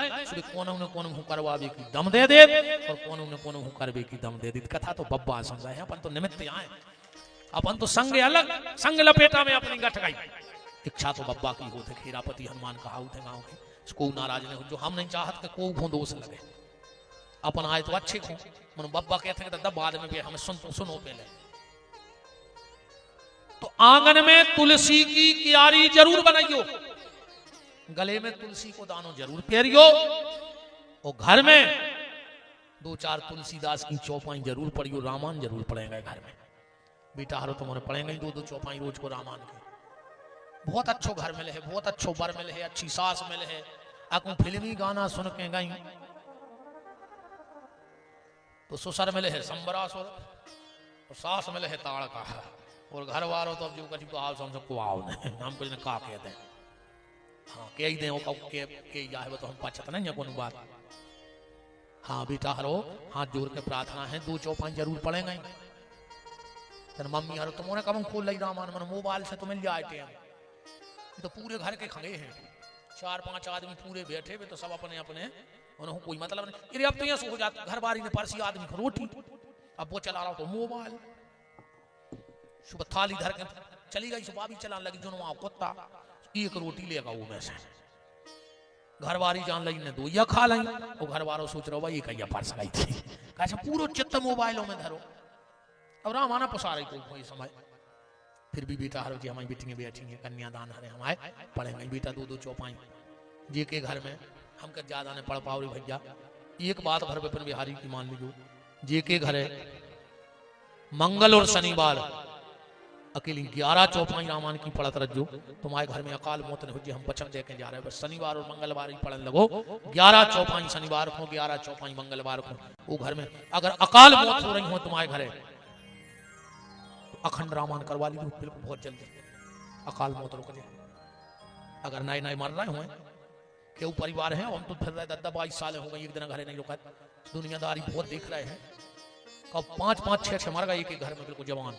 कौन करवावे की दम दे दे और कौन करवे की दम दे दी। कथा तो बब्बा सुन रहे हैं, अपन तो निमित्त आए, अपन तो संग अलग, संग लपेटा में अपनी गठ गई। इच्छा तो बब्बा की होते, खेरापति हनुमान कहा थे गांव के, को नाराज ने जो हम नहीं चाहत के को दोष लगे, अपन आए तो अच्छे को मन बब्बा कहते हैं तो बाद में भी हमें सुनो पहले। तो आंगन में तुलसी की क्यारी जरूर बनाइयो, गले में तुलसी को दानो जरूर पहरियो, और घर में 2-4 तुलसीदास की चौपाई जरूर पढ़ियो, रामायण जरूर पढ़ेंगे घर में। बेटा हरो तुम्हारे पढ़ेंगे 2-2 चौपाई रोज को रामायण की। बहुत अच्छो घर मिले है, बहुत अच्छो बर मिले है, अच्छी सास मिले है, अकू फिल्मी गाना सुन के गई तो ससुर मिले है संबरा सुर, और सास मिले है ताड़ का, और घर वालों तो अब जो कभी को आओ सबको आओ नहीं, हम कुछ ने का कहते हैं। हाँ कह ही दें के जाए तो हम पछत नहीं है कौन बात। हाँ बेटा हरो हाथ जोड़ के प्रार्थना है, 2 चौपाई जरूर पढ़ेंगे। तेरे मम्मी हरो तुमने कब खोल ली रामायण, मन मोबाइल से तो मिल जाए टाइम, तो पूरे घर के खड़े हैं 4-5 आदमी पूरे बैठे हुए, तो सब अपने अपने उन्होंने कोई मतलब नहीं। अब तो यहाँ हो जाता घर बारी में परसी आदमी को रोटी, अब वो चला रहा हो तो मोबाइल, सुबह थाली धर के चली गई, सुबह भी चलाने लगी जो वहां कुत्ता, एक रोटी लेगा वो में से, घर वाली जान लगी ने 2 या खा ली, वो घर वालों सोच रहे भाई कहीं परस गई थी, कैसे पूरा चित्त मोबाइलों में धरो। अब रामाना पुसा रही कोई समय, फिर भी बेटा हरो जी हमारी बेटी बैठेंगे कन्यादान हरे हमारे पढ़ेंगे बेटा 2-2 चौपाई जी के घर में, हम कर ज्यादा ने पढ़ पाओ रे भैया। एक बात भर विपिन बिहारी की मान लीजिए, जे के घर है मंगल और शनिवार अकेली 11 चौपाई रामायण की पढ़त रखो, तुम्हारे घर में अकाल मौत नहीं हो, हम वचन दे के जा रहे हैं, बस शनिवार और मंगलवार ही पढ़ने लगो, 11 चौपाई शनिवार को 11 चौपाई मंगलवार को। वो घर में अगर अकाल मौत हो रही हो तुम्हारे घर तो अखंड रामायण करवा लीजिए, बिल्कुल बहुत जल्दी अकाल मौत रुक जाए। अगर नए नए मर रहे हुए केहू परिवार है, हम तो फिर रहे 10-22 साल हो गए, एक दिन घरे नहीं रुका, दुनियादारी बहुत देख रहे हैं, कब 5-5-6 मर गए एक घर में बिल्कुल जवान।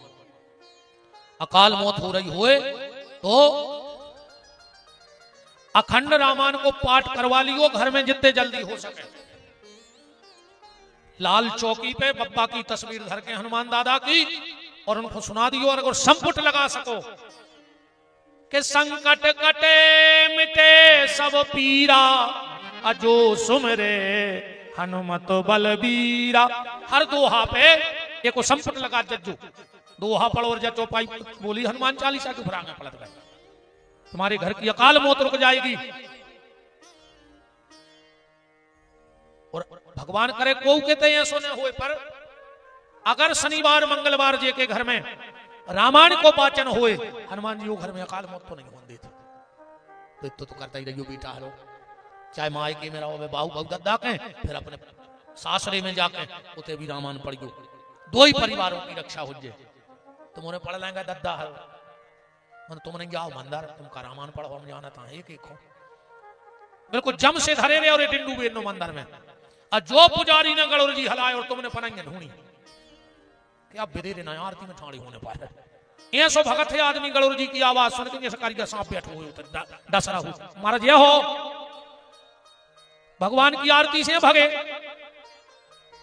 अकाल मौत हो रही होए तो अखंड रामायण को पाठ करवा लियो घर में जितने जल्दी हो सके। लाल चौकी पे बप्पा की तस्वीर धर के हनुमान दादा की, और उनको सुना दियो, और अगर संपुट लगा सको कि संकट कटे मिटे सब पीरा, अजो सुमरे हनुमत बलबीरा। हर दोहा पे एक संपुट लगा जज्जू, दोहा पढ़ो और जचो पाई बोली हनुमान चालीसा की फरांग पलट गए, तुम्हारे घर की अकाल मौत रुक जाएगी। और भगवान करे को कहते हैं सोने हुए पर अगर शनिवार मंगलवार जे के घर में रामायण को वाचन हुए, हनुमान जी वो घर में अकाल मौत तो नहीं होने देते। तो करता ही रहियो बेटा हरो, चाहे माए के मेरा हो बाहू बहु दद्दा के, फिर अपने सासरे में जाके उते भी रामायण पढ़ियो, 2 ही परिवारों की रक्षा हो जाए। तुमने पढ़ लेंगे दद्दा हरो, मन तुम नहीं जाओ मंदिर, तुमका रामायण पढ़ो, हम जाना था एक हो। बिल्कुल जम से धरे रहे और ये डिंडू बेनो मंदिर में। और जो पुजारी ने गणोर जी हलाए और तुमने पनाइया ढूंढी क्या बेदे ना आरती में ठाड़ी होने पाए। ये सो भगत है आदमी गणोर जी की आवाज सुन के जैसे कारीगर सांप बैठो हुए डसरा हो महाराज ये हो भगवान की आरती से भगे।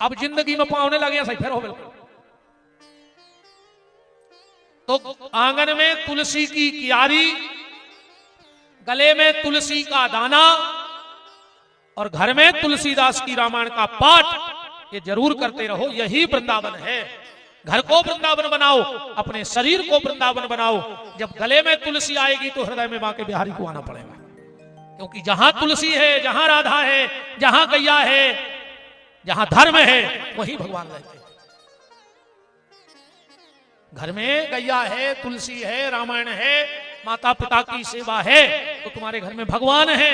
अब जिंदगी में पावने लगे सही फिर हो बिल्कुल। तो आंगन में तुलसी की क्यारी, गले में तुलसी का दाना और घर में तुलसीदास की रामायण का पाठ ये जरूर करते रहो। यही वृंदावन है। घर को वृंदावन बनाओ, अपने शरीर को वृंदावन बनाओ। जब गले में तुलसी आएगी तो हृदय में मां के बिहारी को आना पड़ेगा, क्योंकि जहां तुलसी है, जहां राधा है, जहां गैया है, जहां धर्म है, वहीं भगवान रहते हैं। घर में गैया है, तुलसी है, रामायण है, माता पिता की सेवा है, तो तुम्हारे घर में भगवान है।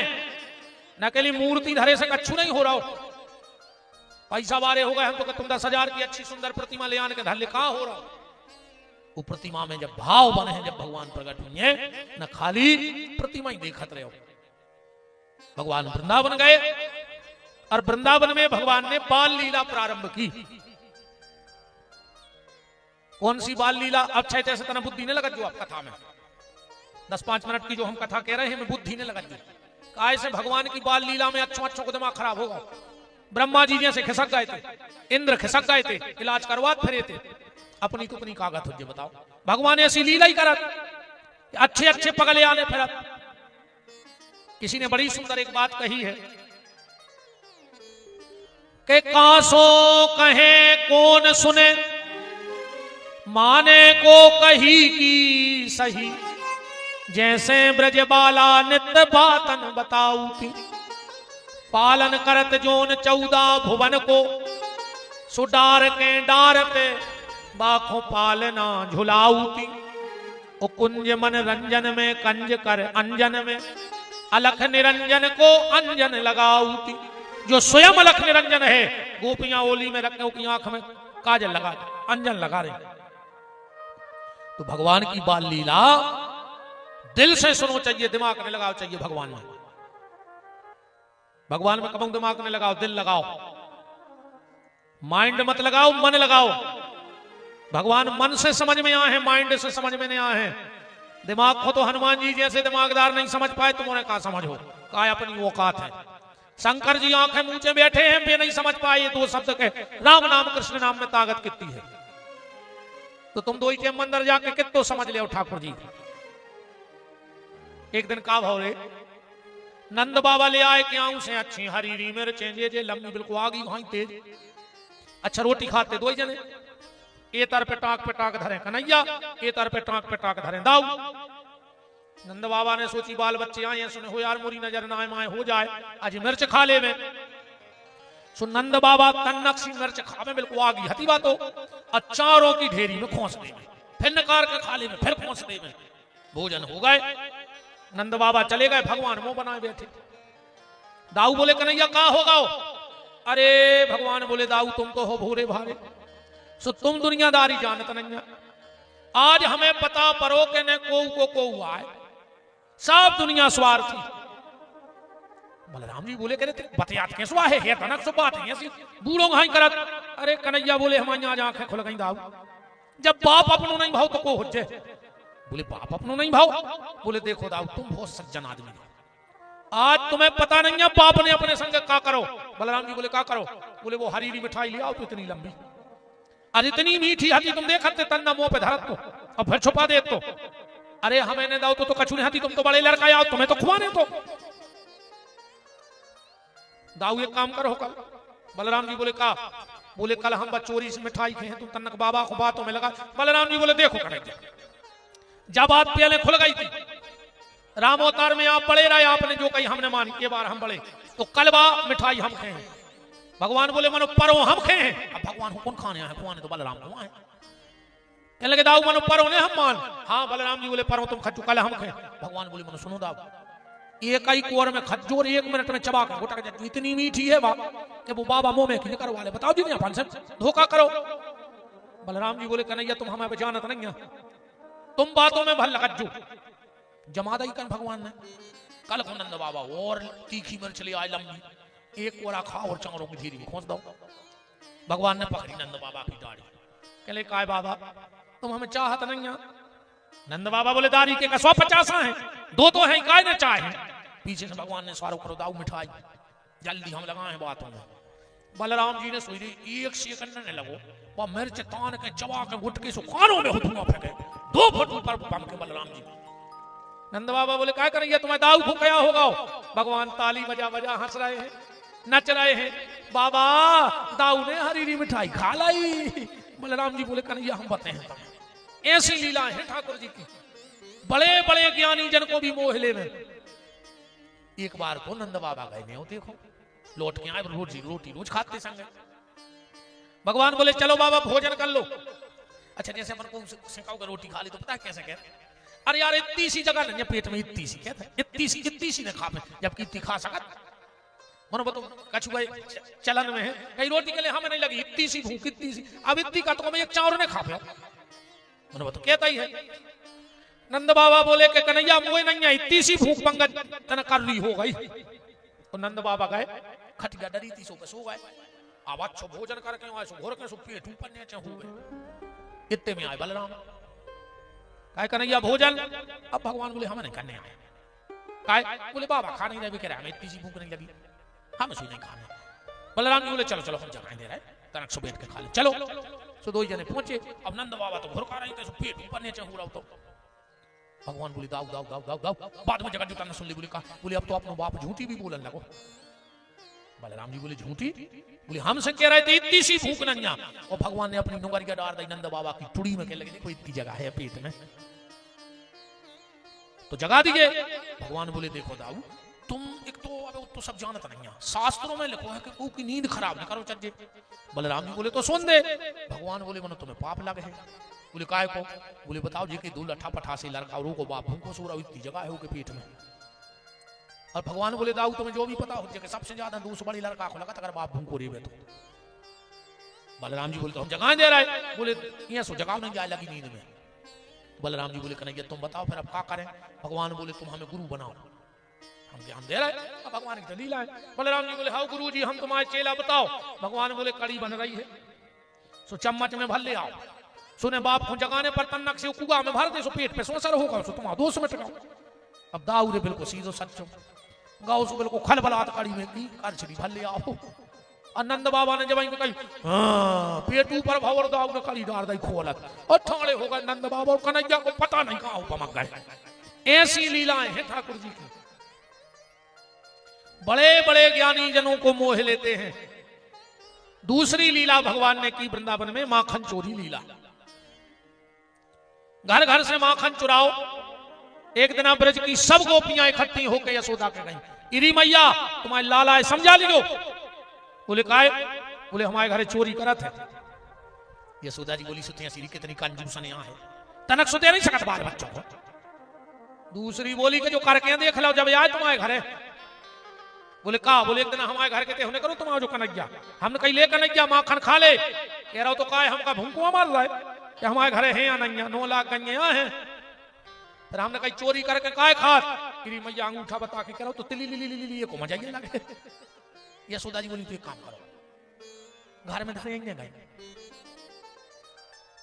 न केवल मूर्ति धरे से कच्छू नहीं हो रहा हो। पैसा वारे हो गए हम तो तुम 10,000 की अच्छी सुंदर प्रतिमा ले आने के धर कहा हो रहा हो। वो प्रतिमा में जब भाव बने हैं, जब भगवान प्रकट हुए, न खाली प्रतिमा ही देखत रहे हो। भगवान वृंदावन गए और वृंदावन में भगवान ने बाल लीला प्रारंभ की। कौन सी बाल लीला? अब छह जैसे तना बुद्धि ने लगा जो आप कथा में 10-5 मिनट की जो हम कथा कह रहे हैं, बुद्धि ने लगा दी। काय से भगवान की बाल लीला में अच्छों को दिमाग खराब होगा। ब्रह्मा जी जैसे खिसक गए थे, इंद्र खिसक गए थे, इलाज करवा फिरे थे, अपनी तो अपनी कागज हो। बताओ भगवान ऐसी लीला ही करत, अच्छे अच्छे पगले आने फिरत। किसी ने बड़ी सुंदर एक बात कही है कि कासो कहे कौन सुने, माने को कही की सही, जैसे ब्रजबाला नित्य बातन बताऊ थी। पालन करत जोन 14 भुवन को, सुडार के डार पे बाखों पालना झुलाऊ थी। कुंज मन रंजन में कंज कर अंजन में, अलख निरंजन को अंजन लगाऊ थी। जो स्वयं अलख निरंजन है, गोपियां ओली में रखे की आंख में काजल लगा, अंजन लगा रहे। तो भगवान की बाल लीला दिल से सुनो चाहिए, दिमाग में लगाओ चाहिए। भगवान में कब दिमाग में लगाओ, दिल लगाओ, माइंड मत लगाओ, मन लगाओ। भगवान मन से समझ में आए हैं, माइंड से समझ में नहीं आए हैं। दिमाग को तो हनुमान जी जैसे दिमागदार नहीं समझ पाए, तुम्हारे कहा समझ हो, कहा अपनी औकात है। शंकर जी आंखें ऊंचे बैठे हैं, वे नहीं समझ पाए 2 शब्द के राम नाम कृष्ण नाम में ताकत कितनी है। तो तुम 2 के मंदिर जाके कितो समझ ले ठाकुर जी। एक दिन का भाव रे नंद बाबा ले आए क्या से अच्छी हरी मिर्चें जे लंबी बिल्कुल आ गई वहां तेज। अच्छा रोटी खाते 2 जने, ए तर पे टाक धरे कन्हैया, ए तर पे टाक धरे दाऊ। नंद बाबा ने सोची बाल बच्चे आए सुने हो यार मोरी नजर ना आए हो जाए, आज मिर्च खा ले में। सो नंद बाबा तन्नक्सी मिर्च खावे बिल्कुल आ गई हती बातो, अचारों की ढेरी में खोस दे में, फिर नकार के खा ले में, फिर खोस दे में। भोजन हो गए, नंद बाबा चले गए, भगवान मुंह बनाए बैठे। दाऊ बोले कन्हैया कहा होगा? अरे भगवान बोले दाऊ तुम तो हो भूरे भारे, सो तुम दुनियादारी जानत नहीं। आज हमें पता परो के ने को हुआ है, सब दुनिया स्वार्थी। बलराम जी बोले कहते बतियात के सुहा है तनक सो बात है ऐसी बूढ़ों घाई करत। अरे कन्हैया बोले हमारी आज आंखें खुल गई दाऊ, जब बाप अपनो नहीं भाव तो को हुज्जे। बोले बाप अपनो नहीं भाव? बोले देखो दाऊ तुम बहुत सज्जन आदमी हो, आज तुम्हें पता नहीं है बाप ने अपने संग का करो। बलराम जी बोले का करो? बोले वो हरी मिठाई ले आओ तो इतनी लंबी, आज इतनी मीठी हाथी तुम देखते तन्ना मुंह पे धरत तो और फिर छुपा दे तो। अरे हमें ने दाऊ तो कछु नहीं हाथी, तुम तो बड़े लड़का आओ तुम्हें तो खुआने तो। दाऊ एक काम करो कल। बलराम जी बोले का? बोले कल हम चोरी से मिठाई खाए तुम तन्नक बाबा को बातों में लगा। बलराम जी बोले देखो करेंगे, जब बात पहले खुल गई थी राम अवतार में आप बड़े रहे, आपने जो कही हमने मानी, ये बार हम बड़े तो कलबा मिठाई हम खाए हैं। भगवान बोले मनो परो हम खाए हैं। अब भगवान को कौन खाने है? खुआने तो बलराम को है। कहने लगे दाऊ मनो परो ने हम मान। हाँ बलराम जी बोले परो तुम खच्चू कल हम खाए। भगवान बोले मनो सुनो दाऊ, एक ही कोर में खजूर 1 मिनट में चबा कर गोटा कर इतनी मीठी है बा कि वो बाबा मुंह में खिल कर वाले बताओ जी अपन से धोखा करो। बलराम जी बोले कन्हैया तुम हमें जानत नहीं है, तुम बातों में भल लगजू जमादा ही कन भगवान ने कल को नंद बाबा और तीखी मिर्च ले आए लंबी, एक कोरा खा और चारों की धीरे खोस दो। भगवान ने पकड़ी नंद बाबा की दाढ़ी, कहले काय बाबा तुम हमें चाहत नहीं है? नंद बाबा बोले दाढ़ी के 150 है, 2 तो है, काय ने चाहे। पीछे से भगवान ने सारो करो दाऊ मिठाई, जल्दी हम लगाए बातों में। बलराम जी ने सोई एक सेकंड ने लगो, वह मिर्च तान के चबा के गुटके से कानों में धुआं फेंके, 2 फुट ऊपर बम के बलराम जी। नंद बाबा बोले क्या करेंगे, तुम्हें दाऊ फूकया होगा। भगवान ताली बजा बजा हंस रहे हैं, नच रहे हैं। बाबा दाऊ ने हरीरी मिठाई खा लाई। बलराम जी बोले कन्हैया हम बताए हैं तुम्हें, ऐसी लीला है ठाकुर जी की, बड़े बड़े ज्ञानी जन को भी मोह ले में। एक बार को नंद बाबा गए नहीं हो, देखो लौट के आए, रोटी रोज खाते संग। भगवान बोले चलो बाबा भोजन कर लो। अच्छा जैसे अपन को सिखाओ का रोटी खा ली तो पता है कैसे कहते, अरे यार इतनी सी जगह नहीं पेट में, इतनी सी कहते, इतनी सी ने खा पे, जबकि इतनी खा सकत। मनो बताओ कछु भाई चलन में है, कई रोटी के लिए हमें नहीं लगी, इतनी सी भूख, इतनी सी, अब इतनी का तो मैं एक चावल ने खा पे। मनो बताओ कहता ही है। नंद बाबा बोले कि कन्हैया मुझे नहीं है, इतनी सी भूख पंगत तना कर रही हो गई। तो नंद बाबा गए, खटिया डरी थी, सो गए। आवाज छो भोजन करके आए, सो घोर के सो पेट ऊपर नीचे हो गए। इतने में आए बलराम, काय कन्हैया भोजन। अब भगवान बोले हमें नहीं करने आए। काय बोले बाबा खा नहीं रहे, कह रहे हमें इतनी सी भूख नहीं लगी, हम सो नहीं खाने। बलराम जी बोले चलो चलो हम जगाए दे रहे, तनक सो बैठ के खा ले, चलो। सो 2 जने पहुंचे। अब नंद बाबा तो घुरका रहे थे, सो पेट ऊपर नीचे हो रहा। तो भगवान बोले दाऊ दाऊ दाऊ दाऊ दाऊ। बाद में जगह जुटा ने सुन ली, बोले कहा, बोले अब तो अपना बाप झूठी भी बोलन लगो। बलराम जी बोले झूठी? बोले हमसे कह रहे थे इतनी सी भूख नहीं है। और भगवान ने अपनी नुंगरिया डाल दी नंद बाबा की टुड़ी में, कह लगे देखो इतनी जगह है पेट में, तो जगा दीजिए। भगवान बोले देखो दाऊ तुम एक तो सब जानता नहीं है, शास्त्रों में लिखो है कि वो की नींद खराब न करो चज्जे। बलराम जी बोले तो सुन दे। भगवान बोले मनो तुम्हें पाप लगे है। बोले काय को? बोले बताओ जी कि 2 लठा पठा से लड़का और को बाप भूखो सो रहा, इतनी जगह है उसके पेट में। और भगवान बोले दाऊ तुम्हें जो भी पता हो कि सबसे ज्यादा दूसरी बड़ी लड़का को लगा अगर बाप भूखो रही तो। बलराम जी बोले तो हम जगह दे रहे। बोले ये सो जगह नहीं जाए लगी नींद में। बलराम जी बोले कन्हैया तुम बताओ फिर अब क्या करें। भगवान बोले तुम हमें गुरु बनाओ, हम ज्ञान दे रहे। अब भगवान की लीला है। बलराम जी बोले हाँ गुरु जी हम तुम्हारे चेला बताओ। भगवान बोले कड़ी बन रही है, सो चम्मच में भर ले आओ। सुने बाप को जगाने पर तन्नक से कुआ में भर दे, सो पेट पे सोसर होगा, सो तुम 2 मिनट गाओ। अब दाऊ रे बिल्कुल सीधो सच्चो गाओ, सो बिल्कुल खल बलात कड़ी में की करछड़ी भर ले आओ। आनंद बाबा ने जब कही हाँ पेट ऊपर भवर दाऊ ने कड़ी डाल दी खोलत और ठाणे हो गए। नंद बाबा और कन्हैया को पता नहीं कहां पमक गए। ऐसी लीलाएं हैं ठाकुर जी की, बड़े बड़े ज्ञानी जनों को मोह लेते हैं। दूसरी लीला भगवान ने की वृंदावन में, माखन चोरी लीला। घर घर से माखन चुराओ। एक दिन ब्रज की सब गोपियां इकट्ठी होकर यशोदा के गई, इरी मैया तुम्हारे लाला है समझा लीजो। बोले काय? बोले हमारे घरे चोरी करत है। यशोदा जी बोली सुते सीरी कितनी कंजूसन यहाँ है, तनक सुते नहीं सकत बाल बच्चों को। दूसरी बोली के जो करके देख लो जब आए तुम्हारे घरे। बोले का? बोले एक दिन हमारे घर के ते होने करो तुम्हारा जो कन्हैया, हमने कहीं ले कन्हैया माखन खा ले। कह रहा हो तो काय हमका भूखुआ मार रहा है कि हमारे घरे हैं या नहीं, 9 लाख गंगे यहाँ हैं। फिर हमने कहीं चोरी करके काय खात? गिरी मैया अंगूठा बता के कह रहा तो तिली ली ली ली ली को मजा ही लगे। यशोदा जी बोली तो एक काम करो, घर में धरेंगे गए,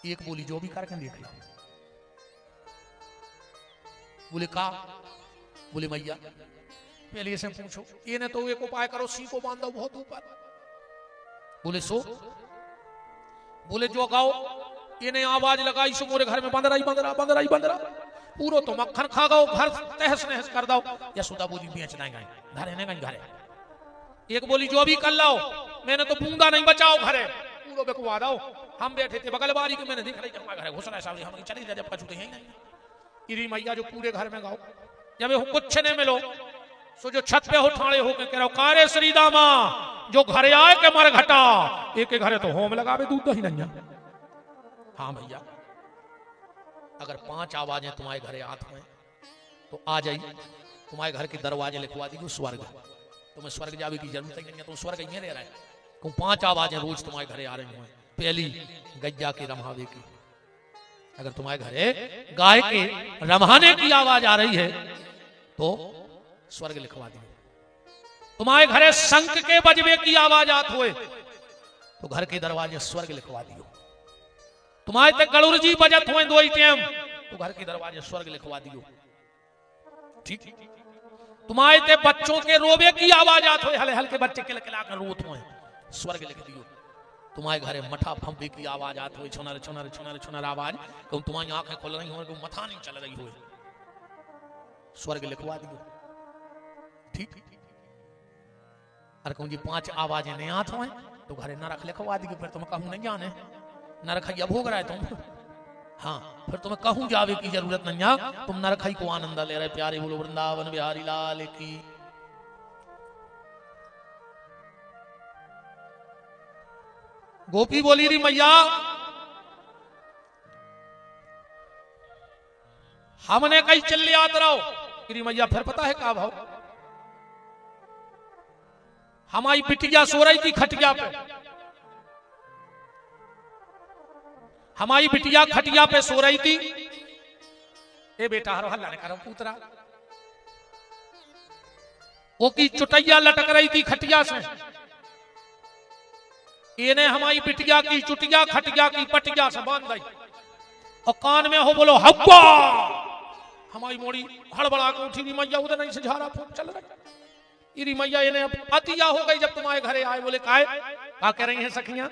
एक बोली जो भी करके देख लो। बोले का? बोले मैया पहले से पूछो, ये ने तो एक उपाय करो, सी को बांध दो बहुत ऊपर। बोले सो? बोले जो गाओ, ये ने आवाज लगाई सो मोरे घर में बंद रही बंद रहा बंद रही बंद रहा, पूरो तो मक्खन खा गो, घर तहस नहस कर दो। यशोदा बोली बेच नहीं गए घरे ने गई घरे। एक बोली जो भी कर लो, मैंने तो बूंदा नहीं बचाओ घरे, पूरो बेकवा दो। हम बैठे थे बगल बारी के, मैंने देख रही हमारे घरे घुस रहा है, हम चली जाए जब कछुते हैं नहीं। इरी मैया जो पूरे घर में गाओ, जब कुछ नहीं मिलो सो जो छत पे हो ठाणे होके कह रहा कारे श्री दामा जो घरे आए के मर घटा, एक के घरे तो होम लगावे दूध ही नहीं। हाँ भैया अगर 5 आवाजें तुम्हारे घरे हाथ में तो आ जाइए, तुम्हारे घर के दरवाजे लिखवा दीजिए स्वर्ग, तुम्हें स्वर्ग जावे की जरूरत नहीं है, तुम स्वर्ग ही में रह रहे। 5 आवाजें रोज तुम्हारे घरे आ रही हैं। पहली गैया के रमावे की, अगर तुम्हारे घरे गाय के रमाने की आवाज आ रही है तो स्वर्ग लिखवा दियो। तुम्हारे घरे शंख के बजबे की आवाज आत होए तो घर के दरवाजे स्वर्ग लिखवा दियो। तुम्हारे ते गरुड़ जी बजत हुए दो टाइम तो घर के दरवाजे स्वर्ग लिखवा दियो। ठीक, तुम्हारे ते बच्चों के रोवे की आवाज आत होए, हले हल्के बच्चे किलकिला कर रोत हुए, स्वर्ग लिख दियो। तुम्हारे घरे मठा फंपी की आवाज आत हुए, छुनर छुनर छुनर छुनर आवाज, कहूं तुम्हारी आंखें खुल रही हो, मथा नहीं चल रही हो, स्वर्ग लिखवा दियो। ठीक, अरे कहूं जी 5 आवाजें नहीं आत हुए तो घरे नरक लिखवा दियो। फिर तुम्हें कहूं नहीं जाने नरक या भोग रहा है तुम, हाँ फिर तुम्हें कहूं जावे की जरूरत नहीं है, तुम नरक को आनंद ले रहे। प्यारे बोलो वृंदावन बिहारी लाल की। गोपी बोली री मैया हमने कहीं चल याद रहो री मैया। फिर पता है क्या भाव, हमारी बिटिया सो रही थी खटिया पे, हमारी बिटिया खटिया पे सो रही थी। ए बेटा हरो हल्ला नहीं करो पुतरा, वो की चुटैया लटक रही थी खटिया से। इन्हें हमारी बिटिया की चुटिया खटिया की पटिया से बांध दी और कान में हो बोलो हब्बा। हमारी मोड़ी हड़बड़ा के उठी, मैया उधर नहीं से झाड़ा फूक चल रही। इरी मैया इन्हें अतिया हो गई जब तुम्हारे घरे आए। बोले काय क्या कह रही हैं सखियां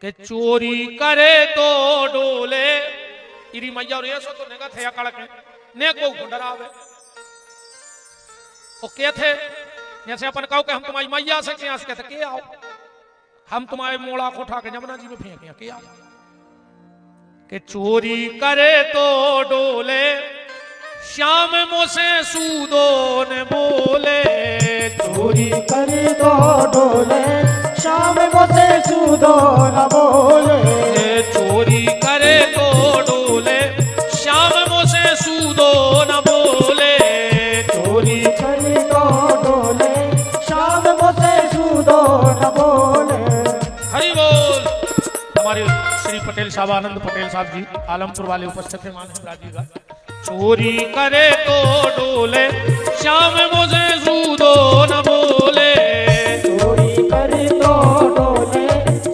के चोरी करे तो डोले। इरी मैया और ऐसो तो नेगा थे कड़क ने को डरावे ओ के थे जैसे अपन कहो कि हम तुम्हारी मैया से कहते के आओ, हम तुम्हारे मोड़ा को उठा के जमुना जी में फेंके के आओ। के चोरी करे तो डोले श्याम मोसे सूदो ने बोले। चोरी करे तो डोले श्याम मोसे सूदो न बोले। चोरी करे तो डोले श्याम मोसे सूदो न बोले। चोरी करे तो डोले श्याम मोसे सूदो न बोले। हरि बोल। हमारे श्री पटेल साहब आनंद पटेल साहब जी आलमपुर वाले उपस्थित है मान जी का। चोरी करे तो डोले श्याम मोसे सूदो न बोले। चोरी करे तो डोले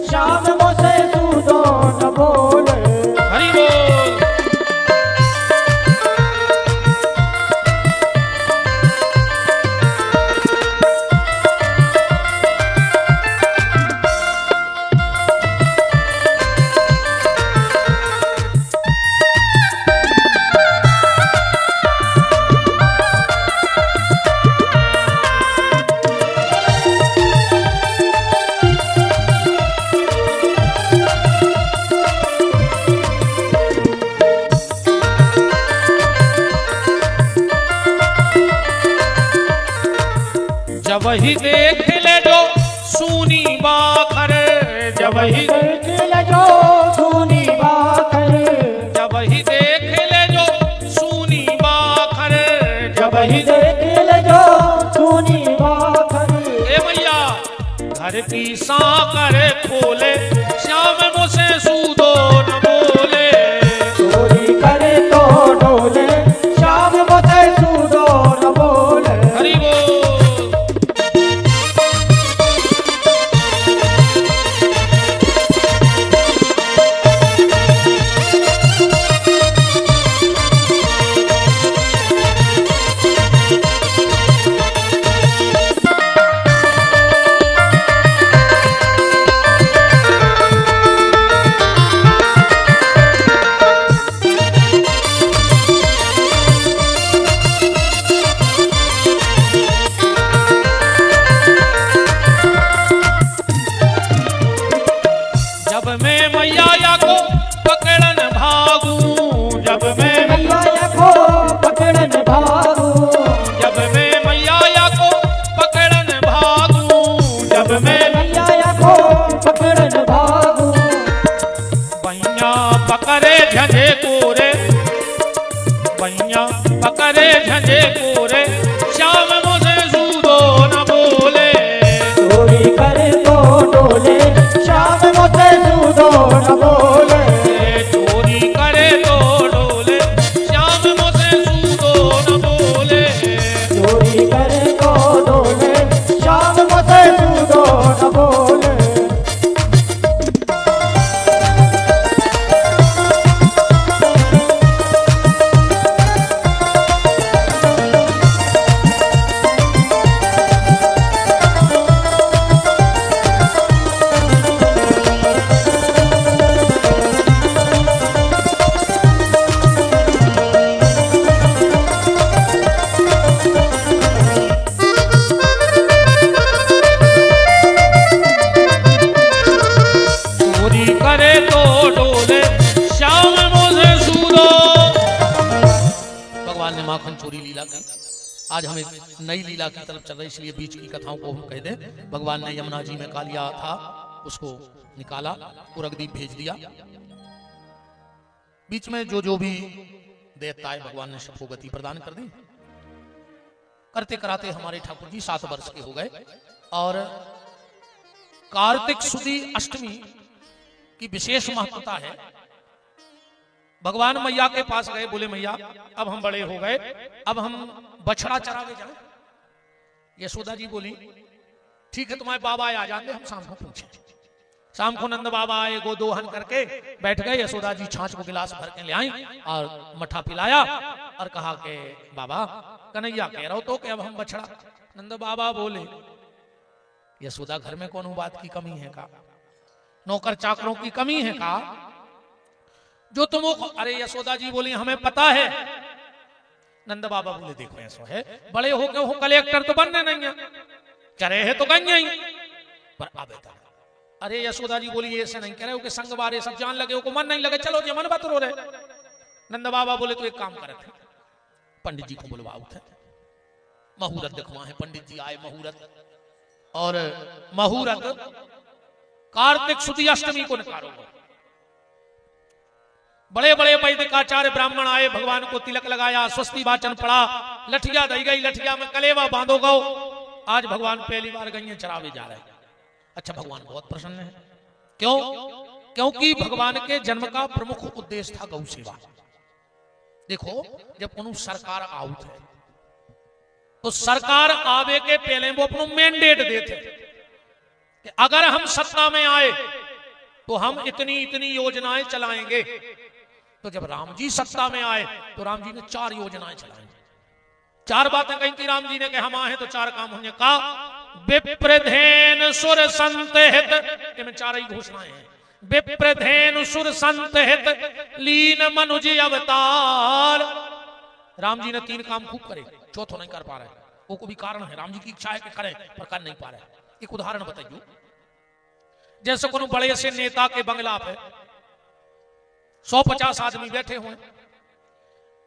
श्याम मोसे सूदो न बोले। हरि बोल। जब ही देख ले जो सूनी बाखर, जब ही देख ले जो सूनी बाखर, जब ही देख ले जो सूनी बाखर, जब ही देख ले जो सूनी बाखर। ए मैया घर की साकर खोले श्याम मोसे सूदो न बोले। चोरी करे तो डोले श्याम मोसे सूदो न बोले। हरि बोल। जब मैं मैया को पकड़न भागू, जब मैं मैया को पकड़न भागू, जब मैं मैया को पकड़न भागू, जब मैं मैया को पकड़न भागू। बैया पकड़े झंझे कोरे, बैया पकड़े झंझे कोरे श्याम मुझे सूदो न बोले। चोरी करे तो डोले श्याम मोसे सूदो न बोले। चोरी करे तो डोले श्याम मुझे सूदो न बोले। चोरी आज हम एक नई लीला की तरफ चल रहे, इसलिए बीच की कथाओं को हम कह दें। भगवान ने यमुना जी में कालिया था, उसको निकाला, उरगदीप भेज दिया। बीच में जो भी देवता है भगवान ने सबको गति प्रदान कर दी। करते कराते हमारे ठाकुर जी 7 वर्ष के हो गए और कार्तिक सुदी अष्टमी की विशेष महत्वता है। भगवान मैया के पास गए, बोले मैया अब हम बड़े हो गए, अब हम बछड़ा चरावे जाएं। यशोदा जी बोली ठीक है, तुम्हारे बाबा आ जाते, हम शाम को पूछे। शाम को नंद बाबा आए, गोदोहन करके बैठ गए। यशोदा जी छाछ को गिलास भर के ले आई और मठा पिलाया और कहा कि बाबा कन्हैया कह रहा हो तो कि अब हम बछड़ा। नंद बाबा बोले यशोदा घर में कौन बात की कमी है का, नौकर चाकरों की कमी है का जो तुमको। अरे यशोदा जी बोली हमें पता है। नंद बाबा बोले देखो ऐसा है, बड़े हो के हो कलेक्टर तो बनने नहीं है, चरे है तो गंगे ही पर अब अरे यशोदा जी बोली ऐसे नहीं कह रहे हो कि संग बारे सब जान लगे हो को मन नहीं लगे, चलो जी मन बात रो रहे। नंद बाबा बोले तो एक काम करे थे, पंडित जी को बुलवाओ थे, मुहूर्त दिखवा है। पंडित जी आए, मुहूर्त और मुहूर्त कार्तिक सुदी अष्टमी को निकालो। बड़े बड़े वैदिकाचार्य ब्राह्मण आए, भगवान को तिलक लगाया, स्वस्ति वाचन पढ़ा, लठिया दी गई, लठिया में कलेवा बांधो गो। आज भगवान पहली बार गई चरावे जा रहे हैं। अच्छा, भगवान बहुत प्रसन्न है। क्यों? क्योंकि भगवान के जन्म का प्रमुख उद्देश्य था गौ सेवा। देखो जब कोनो सरकार आउट है तो सरकार आवे के पहले वो अपना मैंडेट देते कि अगर हम सत्ता में आए तो हम इतनी इतनी योजनाएं चलाएंगे। तो जब राम जी सत्ता में आए तो राम जी ने 4 योजनाएं चलाई, 4 बातें कही थी राम जी ने कि हम आए तो 4 काम होंगे। का विप्रधेन सुर संत हित, इनमें 4 ही घोषणाएं हैं। विप्रधेन सुर संत हित लीन मनुज अवतार। राम जी ने 3 काम खूब करे, चौथो नहीं कर पा रहे। वो को भी कारण है, राम जी की इच्छा है कि करें पर कर नहीं पा रहे। एक उदाहरण बताइए, जैसे कोनो बड़े से नेता के बंगला पे 150 आदमी बैठे हुए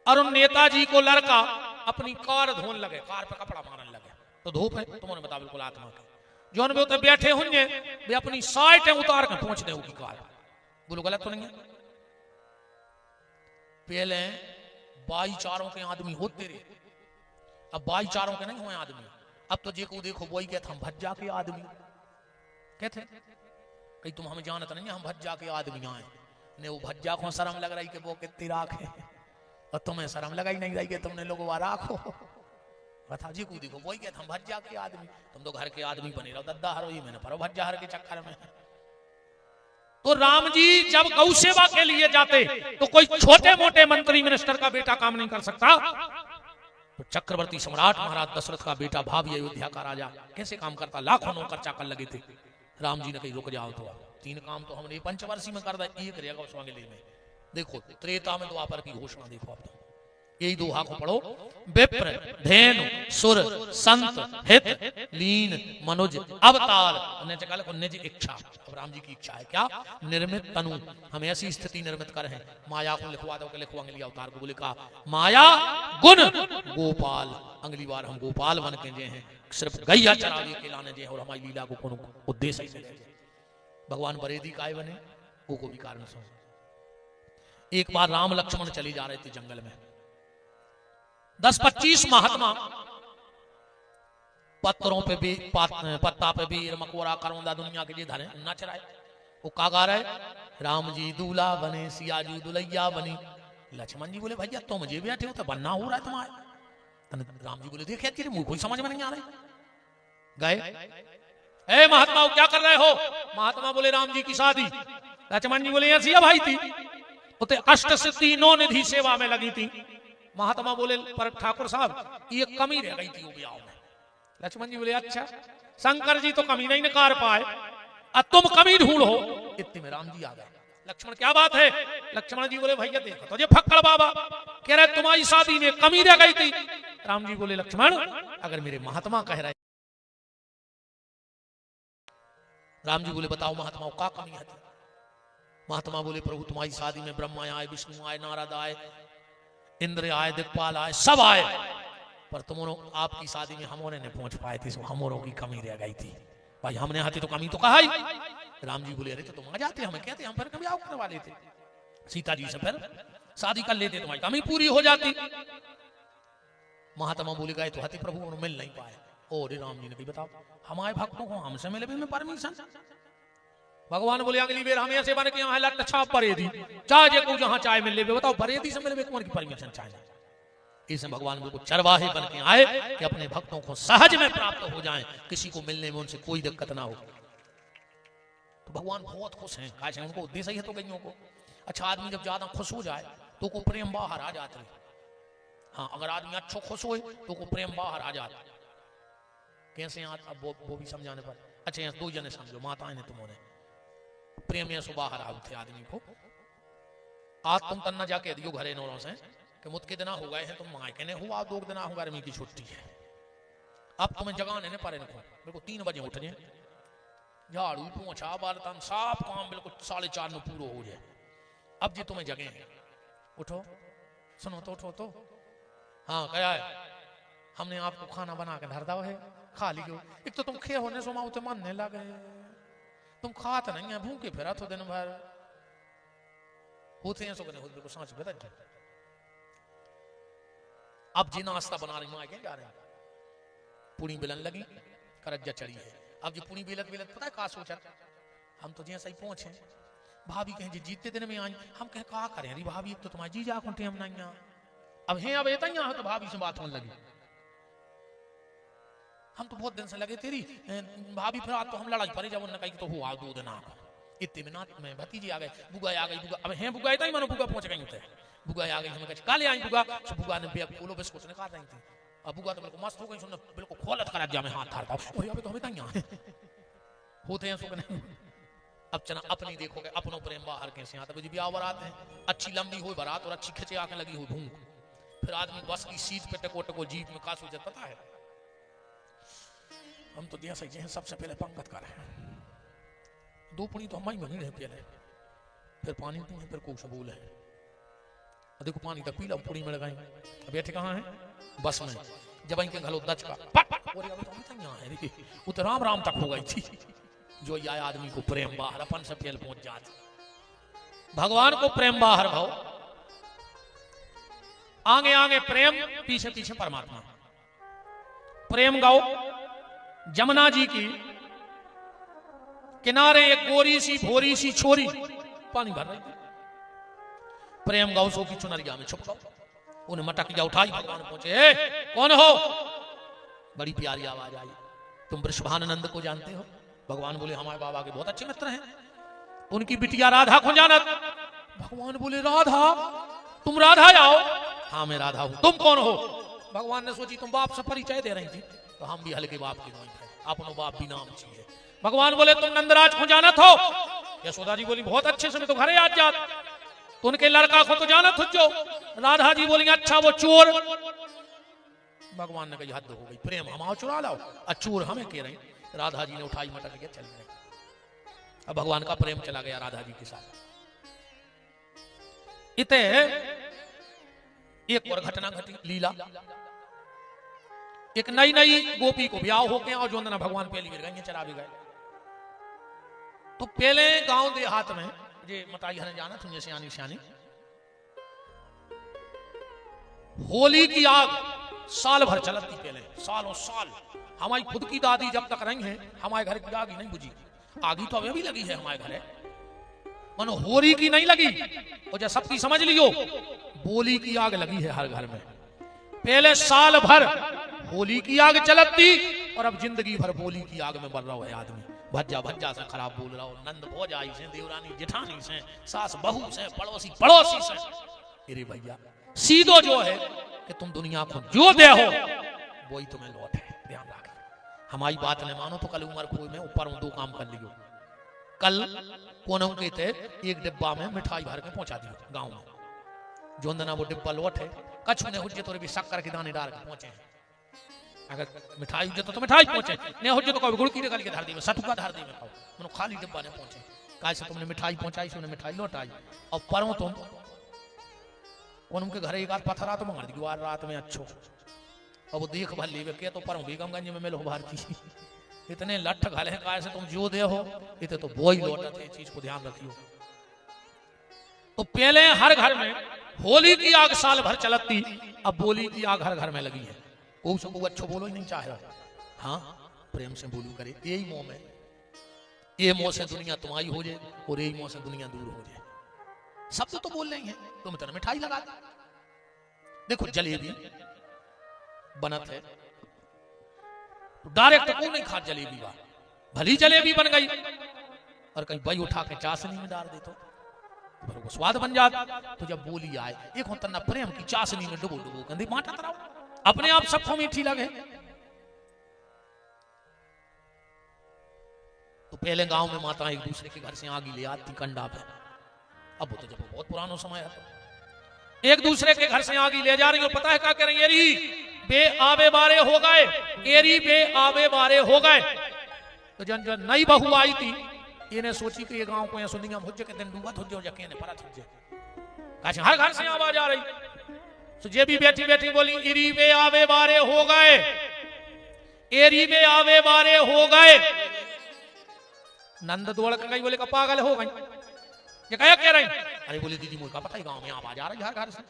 और उन नेताजी को लड़का अपनी कार धोने लगे, कार पे कपड़ा मारने लगे। तो धूप है, तुम्हारे बता बिल्कुल आत्मा के जो भी उतर बैठे होंगे वे अपनी साइट उतार कर पहुंच दे होगी कार। बोलो गलत तो नहीं है? पहले भाईचारों के आदमी होते रहे, अब भाईचारों के नहीं हुए आदमी। अब तो जेको देखो वही कहते हम भज्जा के आदमी कहते, कहीं तुम हमें जानत नहीं, हम भज्जा के आदमी आए ने। वो भज्जा को शर्म लग रही कि वो कितनी राख है और तुम्हें शर्म लगाई नहीं रही कि तुमने लोगों राखो। बता जी को देखो वही कहते हम भज्जा के आदमी, तुम तो घर के आदमी बने रहो, दद्दा हरो ही मैंने परो भज्जा हर के चक्कर में। तो राम जी जब गौ सेवा के लिए जाते तो कोई छोटे मोटे मंत्री मिनिस्टर का बेटा काम नहीं कर सकता। तो चक्रवर्ती सम्राट महाराज दशरथ का बेटा भावी अयोध्या का राजा कैसे काम करता? लाखों नौकर चाकर लगे थे। राम जी ने कही रुक जाओ, तो 3 काम तो हमने पंचवर्षी में कर दिया, एक रहेगा उस अगले में। देखो त्रेता में द्वापर की घोषणा देखो आप, यही दोहा को पढ़ो। विप्र धेनु सुर संत हित लीन मनुज अवतार। निज इच्छा, अब राम जी की इच्छा है क्या? निर्मित तनु, हम ऐसी स्थिति निर्मित कर हैं। माया को लिखवा दो, लिखो अगली अवतार को। बोले कहा माया गुण गोपाल, अगली बार हम गोपाल बन के जे हैं, सिर्फ गैया चरावे के लाने जे, और हमारी लीला को कोनो उद्देश्य है। भगवान बरेदी काय बने वो को भी कारण समझ। एक बार राम लक्ष्मण चले जा रहे थे जंगल में, 10-25 महात्मा पत्थरों पे भी पत्ता पे भी मकोरा करौंदा दुनिया के लिए धरे नच रहे। वो का गा रहे? राम जी दूल्हा बने, सिया जी दुलैया बनी। लक्ष्मण जी बोले भैया तुम मुझे बैठे हो तो बनना हो रहा है तुम्हारे। राम जी बोले देखे तेरे मुंह कोई समझ में नहीं आ रही। गए ए महात्मा क्या कर रहे हो? महात्मा बोले राम जी की शादी। लक्ष्मण जी बोले सिया भाई थी उते अष्ट सिद्धि 9 निधि सेवा में लगी थी। महात्मा बोले पर ठाकुर साहब ये कमी रह गई थी वो ब्याह में। लक्ष्मण जी बोले अच्छा, शंकर जी तो कमी नहीं निकाल पाए, अब तुम कमी ढूंढो। इतने में राम जी आ गए। लक्ष्मण क्या बात है? लक्ष्मण जी बोले भैया देखो तो ये फक्कड़ बाबा कह रहे तुम्हारी शादी में कमी रह गई थी। राम जी बोले लक्ष्मण अगर मेरे महात्मा कह रहे। राम जी बोले बताओ महात्माओं का कमी है? महात्मा बोले प्रभु तुम्हारी शादी में ब्रह्मा आए, विष्णु आए, नारद आए, इंद्र आए, दिक्पाल आए, सब आए, पर तुम आपकी शादी में हमोने नहीं पहुंच पाए थे, हमोरों की कमी रह गई थी। भाई हमने आते तो कमी तो कहा ही। राम जी बोले अरे तो तुम आ जाते, हमें कहते हम फिर कभी आओ करवा लेते, सीता जी से फिर शादी कर लेते, तुम्हारी कमी पूरी हो जाती। महात्मा बोले गए तो हति प्रभु उन्हें मिल नहीं पाए। और राम जी ने कही बताओ हमारे भक्तों को हमसे मिले भी में परमिशन। भगवान बोले अगली बेर हम ऐसे बने कि यहाँ लट छाप परे दी चाहे जे को जहां चाय मिल ले, बताओ बरेदी से मिले कौन की परमिशन चाहिए। इसमें भगवान बिल्कुल चरवाहे बन के आए कि अपने भक्तों को सहज में प्राप्त हो जाएं, किसी को मिलने में उनसे कोई दिक्कत ना हो। तो भगवान बहुत खुश हैं, काश उनको उद्देश्य ही है तो गईयों को। अच्छा आदमी जब ज्यादा खुश हो जाए तो को प्रेम बाहर आ जाता है। हाँ अगर आदमी अच्छो खुश हो तो को प्रेम बाहर आ जाता। कैसे आता अब वो भी समझाने पर। अच्छा यहाँ दो जने समझो, माताएं ने तुम्हारे प्रेम यहाँ से बाहर आते आदमी को। आज तुम तन्ना जाके दियो घरे नौरों से कि मुझके दिन हो गए हैं, तुम मायके ने हुआ 2 दिन हो गर्मी की छुट्टी है, अब तुम्हें जगाने ने परे रखो, बिल्कुल 3 बजे उठ जाए, झाड़ू पोछा बर्तन साफ काम बिल्कुल 4:30 में पूरा हो जाए। अब जी तुम्हें जगे हैं, उठो सुनो तो उठो तो। हाँ क्या है, हमने आपको खाना बना के धर दो है, खा लियो। एक तो तुम खे होने सो माओ तो मानने लगे, तुम खाते नहीं है, भूखे फिरा तो दिन भर होते हैं सो बने होते सांच बदल जाए। अब जी नाश्ता बना रही माँ जा रहे हैं, पूरी बेलन लगी करज्जा चढ़ी है। अब जी पूरी बेलत बेलत पता है कहा सोचा, हम तो जैसे ही पहुंचे भाभी कहें जी जीते दिन में आई, हम कहें कहा करें अरे भाभी एक तो तुम्हारी जी जा खुंटे हम नहीं अब हैं, अब एता यहाँ तो भाभी से बात होने लगी। हम तो बहुत दिन से लगे तेरी भाभी, फिर आज तो हम लड़ाई पड़े, जब उन्होंने कही तो हुआ 2 दिन इतने में नाथ में भतीजी आ गए, बुआ आ गई, बुआ अब हैं बुआ ही मानो बुआ पहुंच गई होते, बुआ आ गई, हमें काले आई बुआ, बुआ ने बैग खोलो बिस्कुट निकाल रही थी। अब बुआ तो बिल्कुल मस्त हो गई, सुनने बिल्कुल खोलत करा जा में हाथ धारता अभी तो हमें यहाँ होते हैं सुन। अब चना अपनी देखोगे अपनों प्रेम बाहर कैसे आता, मुझे ब्याह बारात है, अच्छी लंबी हुई बारात और अच्छी खिंचे आके लगी हुई भूख, फिर आदमी बस की सीट पे टको टको जीप में कासू जब पता है। हम तो जैसे जैसे सबसे पहले पंगत कर रहे हैं, 2 पुणी तो हम ही नहीं रहे पहले, फिर पानी पीने, फिर कुछ बोले देखो पानी का पीला पुड़ी में लगाई, बैठे कहाँ है बस में, जब इनके घलो दच का है वो तो राम राम तक हो गई थी। जो यह आदमी को प्रेम बाहर अपन से पहले पहुंच जाते, भगवान को प्रेम बाहर भाव, आगे आगे प्रेम, पीछे पीछे परमात्मा। प्रेम गाओ जमुना जी की किनारे एक गोरी सी भोरी सी छोरी पानी भर रही थी, प्रेम गाओ सो की चुनरिया में छुप जाओ, उन्हें मटक जा उठाई, भगवान पहुंचे कौन हो, बड़ी प्यारी आवाज आई, तुम वृषभानंद को जानते हो। भगवान बोले हमारे बाबा के बहुत अच्छे मित्र हैं, उनकी बिटिया राधा को जानत। भगवान बोले राधा, तुम राधा आओ। हाँ मैं राधा हूं, तुम कौन हो। भगवान ने सोची तुम बाप से परिचय दे रही थी, तो हम भी हल्के बाप की नहीं थे, अपनो बाप भी नाम चाहिए। भगवान बोले तुम नंदराज को जानत हो। यशोदा जी बोली बहुत अच्छे से, मैं तो घरे आज जात, तो उनके लड़का को तो जानत हो जो। राधा जी बोली अच्छा वो चोर। भगवान ने कही हद हो गई, प्रेम हम चुरा लाओ, चोर हमें कह रही। राधा जी ने उठाई मटक के चल गए। अब भगवान का प्रेम चला गया राधा जी के साथ। इते एक और घटना घटी, लीला, एक नई नई गोपी को ब्याह हो गया और जो भगवान पहली गिर गई चला भी गए। तो पहले गांव देहात में ये मताई हने जाना तुझे सियानी सियानी, होली की आग साल भर चलती, पहले सालों साल। हमारी खुद की दादी जब तक रही है हमारे घर की आग ही नहीं बुझी, आगी तो अभी भी लगी है हमारे घर, मनो होली की नहीं लगी। और जब सबकी समझ लियो बोली की आग लगी है हर घर में। पहले साल भर होली की आग चलती और अब जिंदगी भर बोली की आग में बढ़ रहा है आदमी। भज्जा भज्जा से खराब बोल रहा हो, नंद भौजाई से, देवरानी जेठानी से, सास बहू से, पड़ोसी पड़ोसी से। अरे भैया सीधो जो है कि तुम दुनिया को जो दे हो वही तुम्हें लौट है, ध्यान रखना। हमारी बात नहीं मानो तो कल उमर खोई में ऊपर 2 काम कर लियो। कल कोनों के थे एक डिब्बा में मिठाई भर के पहुंचा दियो गांव में, जो ना वो डिब्बा लौट है, कछु ने हुज्जे तो भी शक्कर के दाने डाल के पहुंचे। अगर मिठाई हुज्जे तो मिठाई पहुंचे, ने हुज्जे तो कभी गुड़ की निकाल के धर दी में, सटुका धर दी में, मनो खाली डिब्बा ने पहुंचे। कैसे तुमने मिठाई पहुंचाई, सुने मिठाई लौटाई। और परों तुम उनके घर एक आध पत्थरा तो मार दी रात में अच्छो, अब वो देख भल लेवे के तो पर बेगमगंज में मिलो भारती इतने लठ घाले हैं काय से तुम जो दे हो इतने तो बोई लौटते हैं, चीज को ध्यान रखियो। तो पहले हर घर में होली की आग साल भर चलती, अब बोली की आग हर घर में लगी है। वो सबको अच्छो बोलो ही नहीं चाह रहा, हाँ प्रेम से बोलू करे, यही मोह में, ये मोह से दुनिया तुम्हारी हो जाए और यही मोह से दुनिया दूर हो जाए। शब्द तो बोल रही है, तुम इतना मिठाई लगा दे। देखो जलेबी बनत है डायरेक्ट को नहीं खा जलेबी बा, भली जलेबी बन गई और कहीं भाई उठा के चाशनी में डाल दे तो वो स्वाद बन जाता। तो जब बोली आए एक होता ना प्रेम की चाशनी में डुबो डुबो गंदी बांटा तराओ, अपने आप सबको मीठी लगे। तो पहले गांव में माता एक दूसरे के घर से आग ले आती कंडा पे, अब वो तो जब बहुत पुराना समय है, एक दूसरे के घर से आगी ले जा रही हो, पता है क्या कह रही है, एरी बे आवे बारे हो गए, एरी बे आवे बारे हो गए। तो जन जो नई बहू आई थी इन्हें सोची कि ये गांव को सुनिया मुझे के दिन डूबत हो जाओ जके ने परा थुजे काश हर घर से आवाज आ रही। तो जे भी बैठी बैठी बोली एरी बे आवे बारे हो गए, एरी बे आवे बारे हो गए। नंद दौड़ कर गई, बोले का पागल हो गई, ये क्या कह रही? अरे बोले दीदी मुझे पता ही गांव में आवाज आ रही है हर घर से,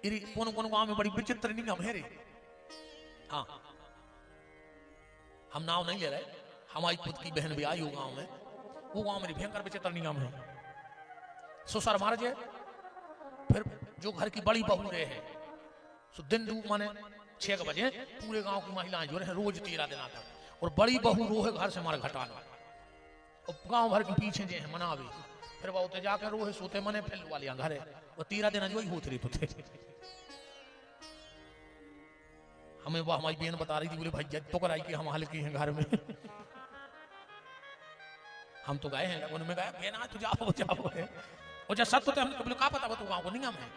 कौन कौन गांव में बड़ी विचित्र नियम है रे। हाँ हम नाव नहीं ले रहे, हमारी खुद की बहन भी आई हो गांव में, वो गांव में भयंकर विचित्र नियम है। ससुर मार जाए फिर जो घर की बड़ी बहू रहे है सो दिन डूब माने 6 बजे पूरे गांव की महिलाएं जो रहे रोज 13 दिन आता, और बड़ी बहू रोहे घर से मार घटाना, और गांव भर के पीछे जे है मनावे, फिर वो उते जाकर रोहे सोते मने फिर वाले घर है वो 13 दिन जो ही होते रही तो थे। हमें वो हमारी बहन बता रही थी, बोले भाई जज तो कराई कि हम हल्की हैं घर में। हम तो गए हैं, उनमें गए बहन आज तो जाओ जाओ है, और जब सत्य तो हमने तो बोले का पता वो तो गांव को नहीं हम है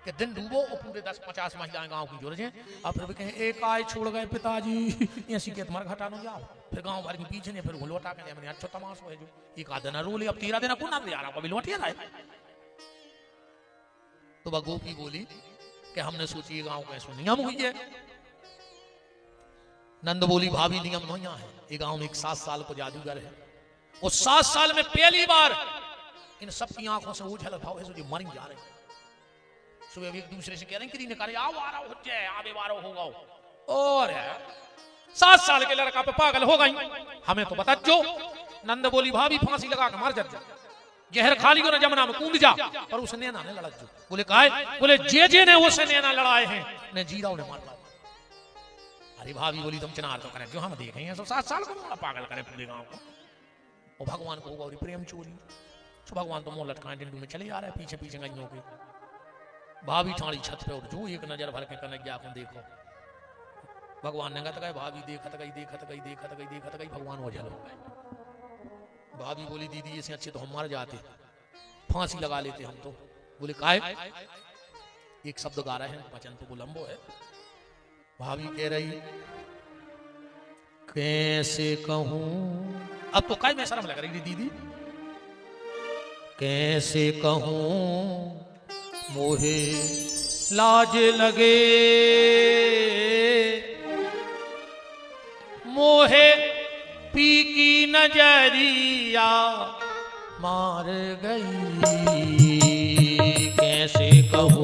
कि दिन डूबो और पूरे 10-50 महिलाएं गांव की जोड़ हैं, अब फिर भी कहें एक आए छोड़ गए पिताजी ऐसी के तुम्हारा घटानो जाओ, फिर गांव भर के पीछे ने फिर वो लौटा के मैंने अच्छा तमाशा है जो एक आधा दिन रोले, अब 13 दिन को ना आ रहा कभी लौटिया रहा है। तो वह गोपी बोली कि हमने सोची गांव कैसे नियम हुई है। नंद बोली भाभी नियम नहीं है, ये गांव में एक 7 साल को जादूगर है, और 7 साल में पहली बार इन सबकी आंखों से उछल भाव है जो मरी जा रहे। सुबह एक दूसरे से कह रहे हैं कि करे आओ आ रहा हो जाए आवे बारो होगा, और 7 साल के लड़का पे पागल हो गई, हमें तो बता जो। नंद बोली भाभी फांसी लगा के मर जा, जहर खा लियो ना जमुना में कूद जा, पर उस नैना ने लड़क जो। बोले काहे? बोले जे ने उसे नैना लड़ाए हैं ने जीरा ने मार। अरे भाभी बोली तुम चिनार तो करे जो हम देखे हैं, 7 साल को पागल करे पूरे गांव को, और भगवान को होगा प्रेम चोरी। तो भगवान तो मुंह लटकाए डिंडू में चले आ रहे पीछे पीछे गइयों के। भाभी ठाड़ी छत पे और जो एक नजर भर के कन्हैया को देखो, भगवान ने कहा भाभी देखत गई देखत गई देखत गई देखत गई, भगवान ओझल हो गए। भाभी बोली दीदी ऐसे अच्छे तो हम मर जाते, फांसी लगा लेते हम तो। बोले काहे? एक शब्द गा रहे हैं वचन तो लंबो है। भाभी कह रही कैसे कहूं, अब तो काय में शर्म लग रही दीदी, कैसे कहूं मोहे लाज लगे, मोहे पी की नजरिया मार गई, कैसे कहूं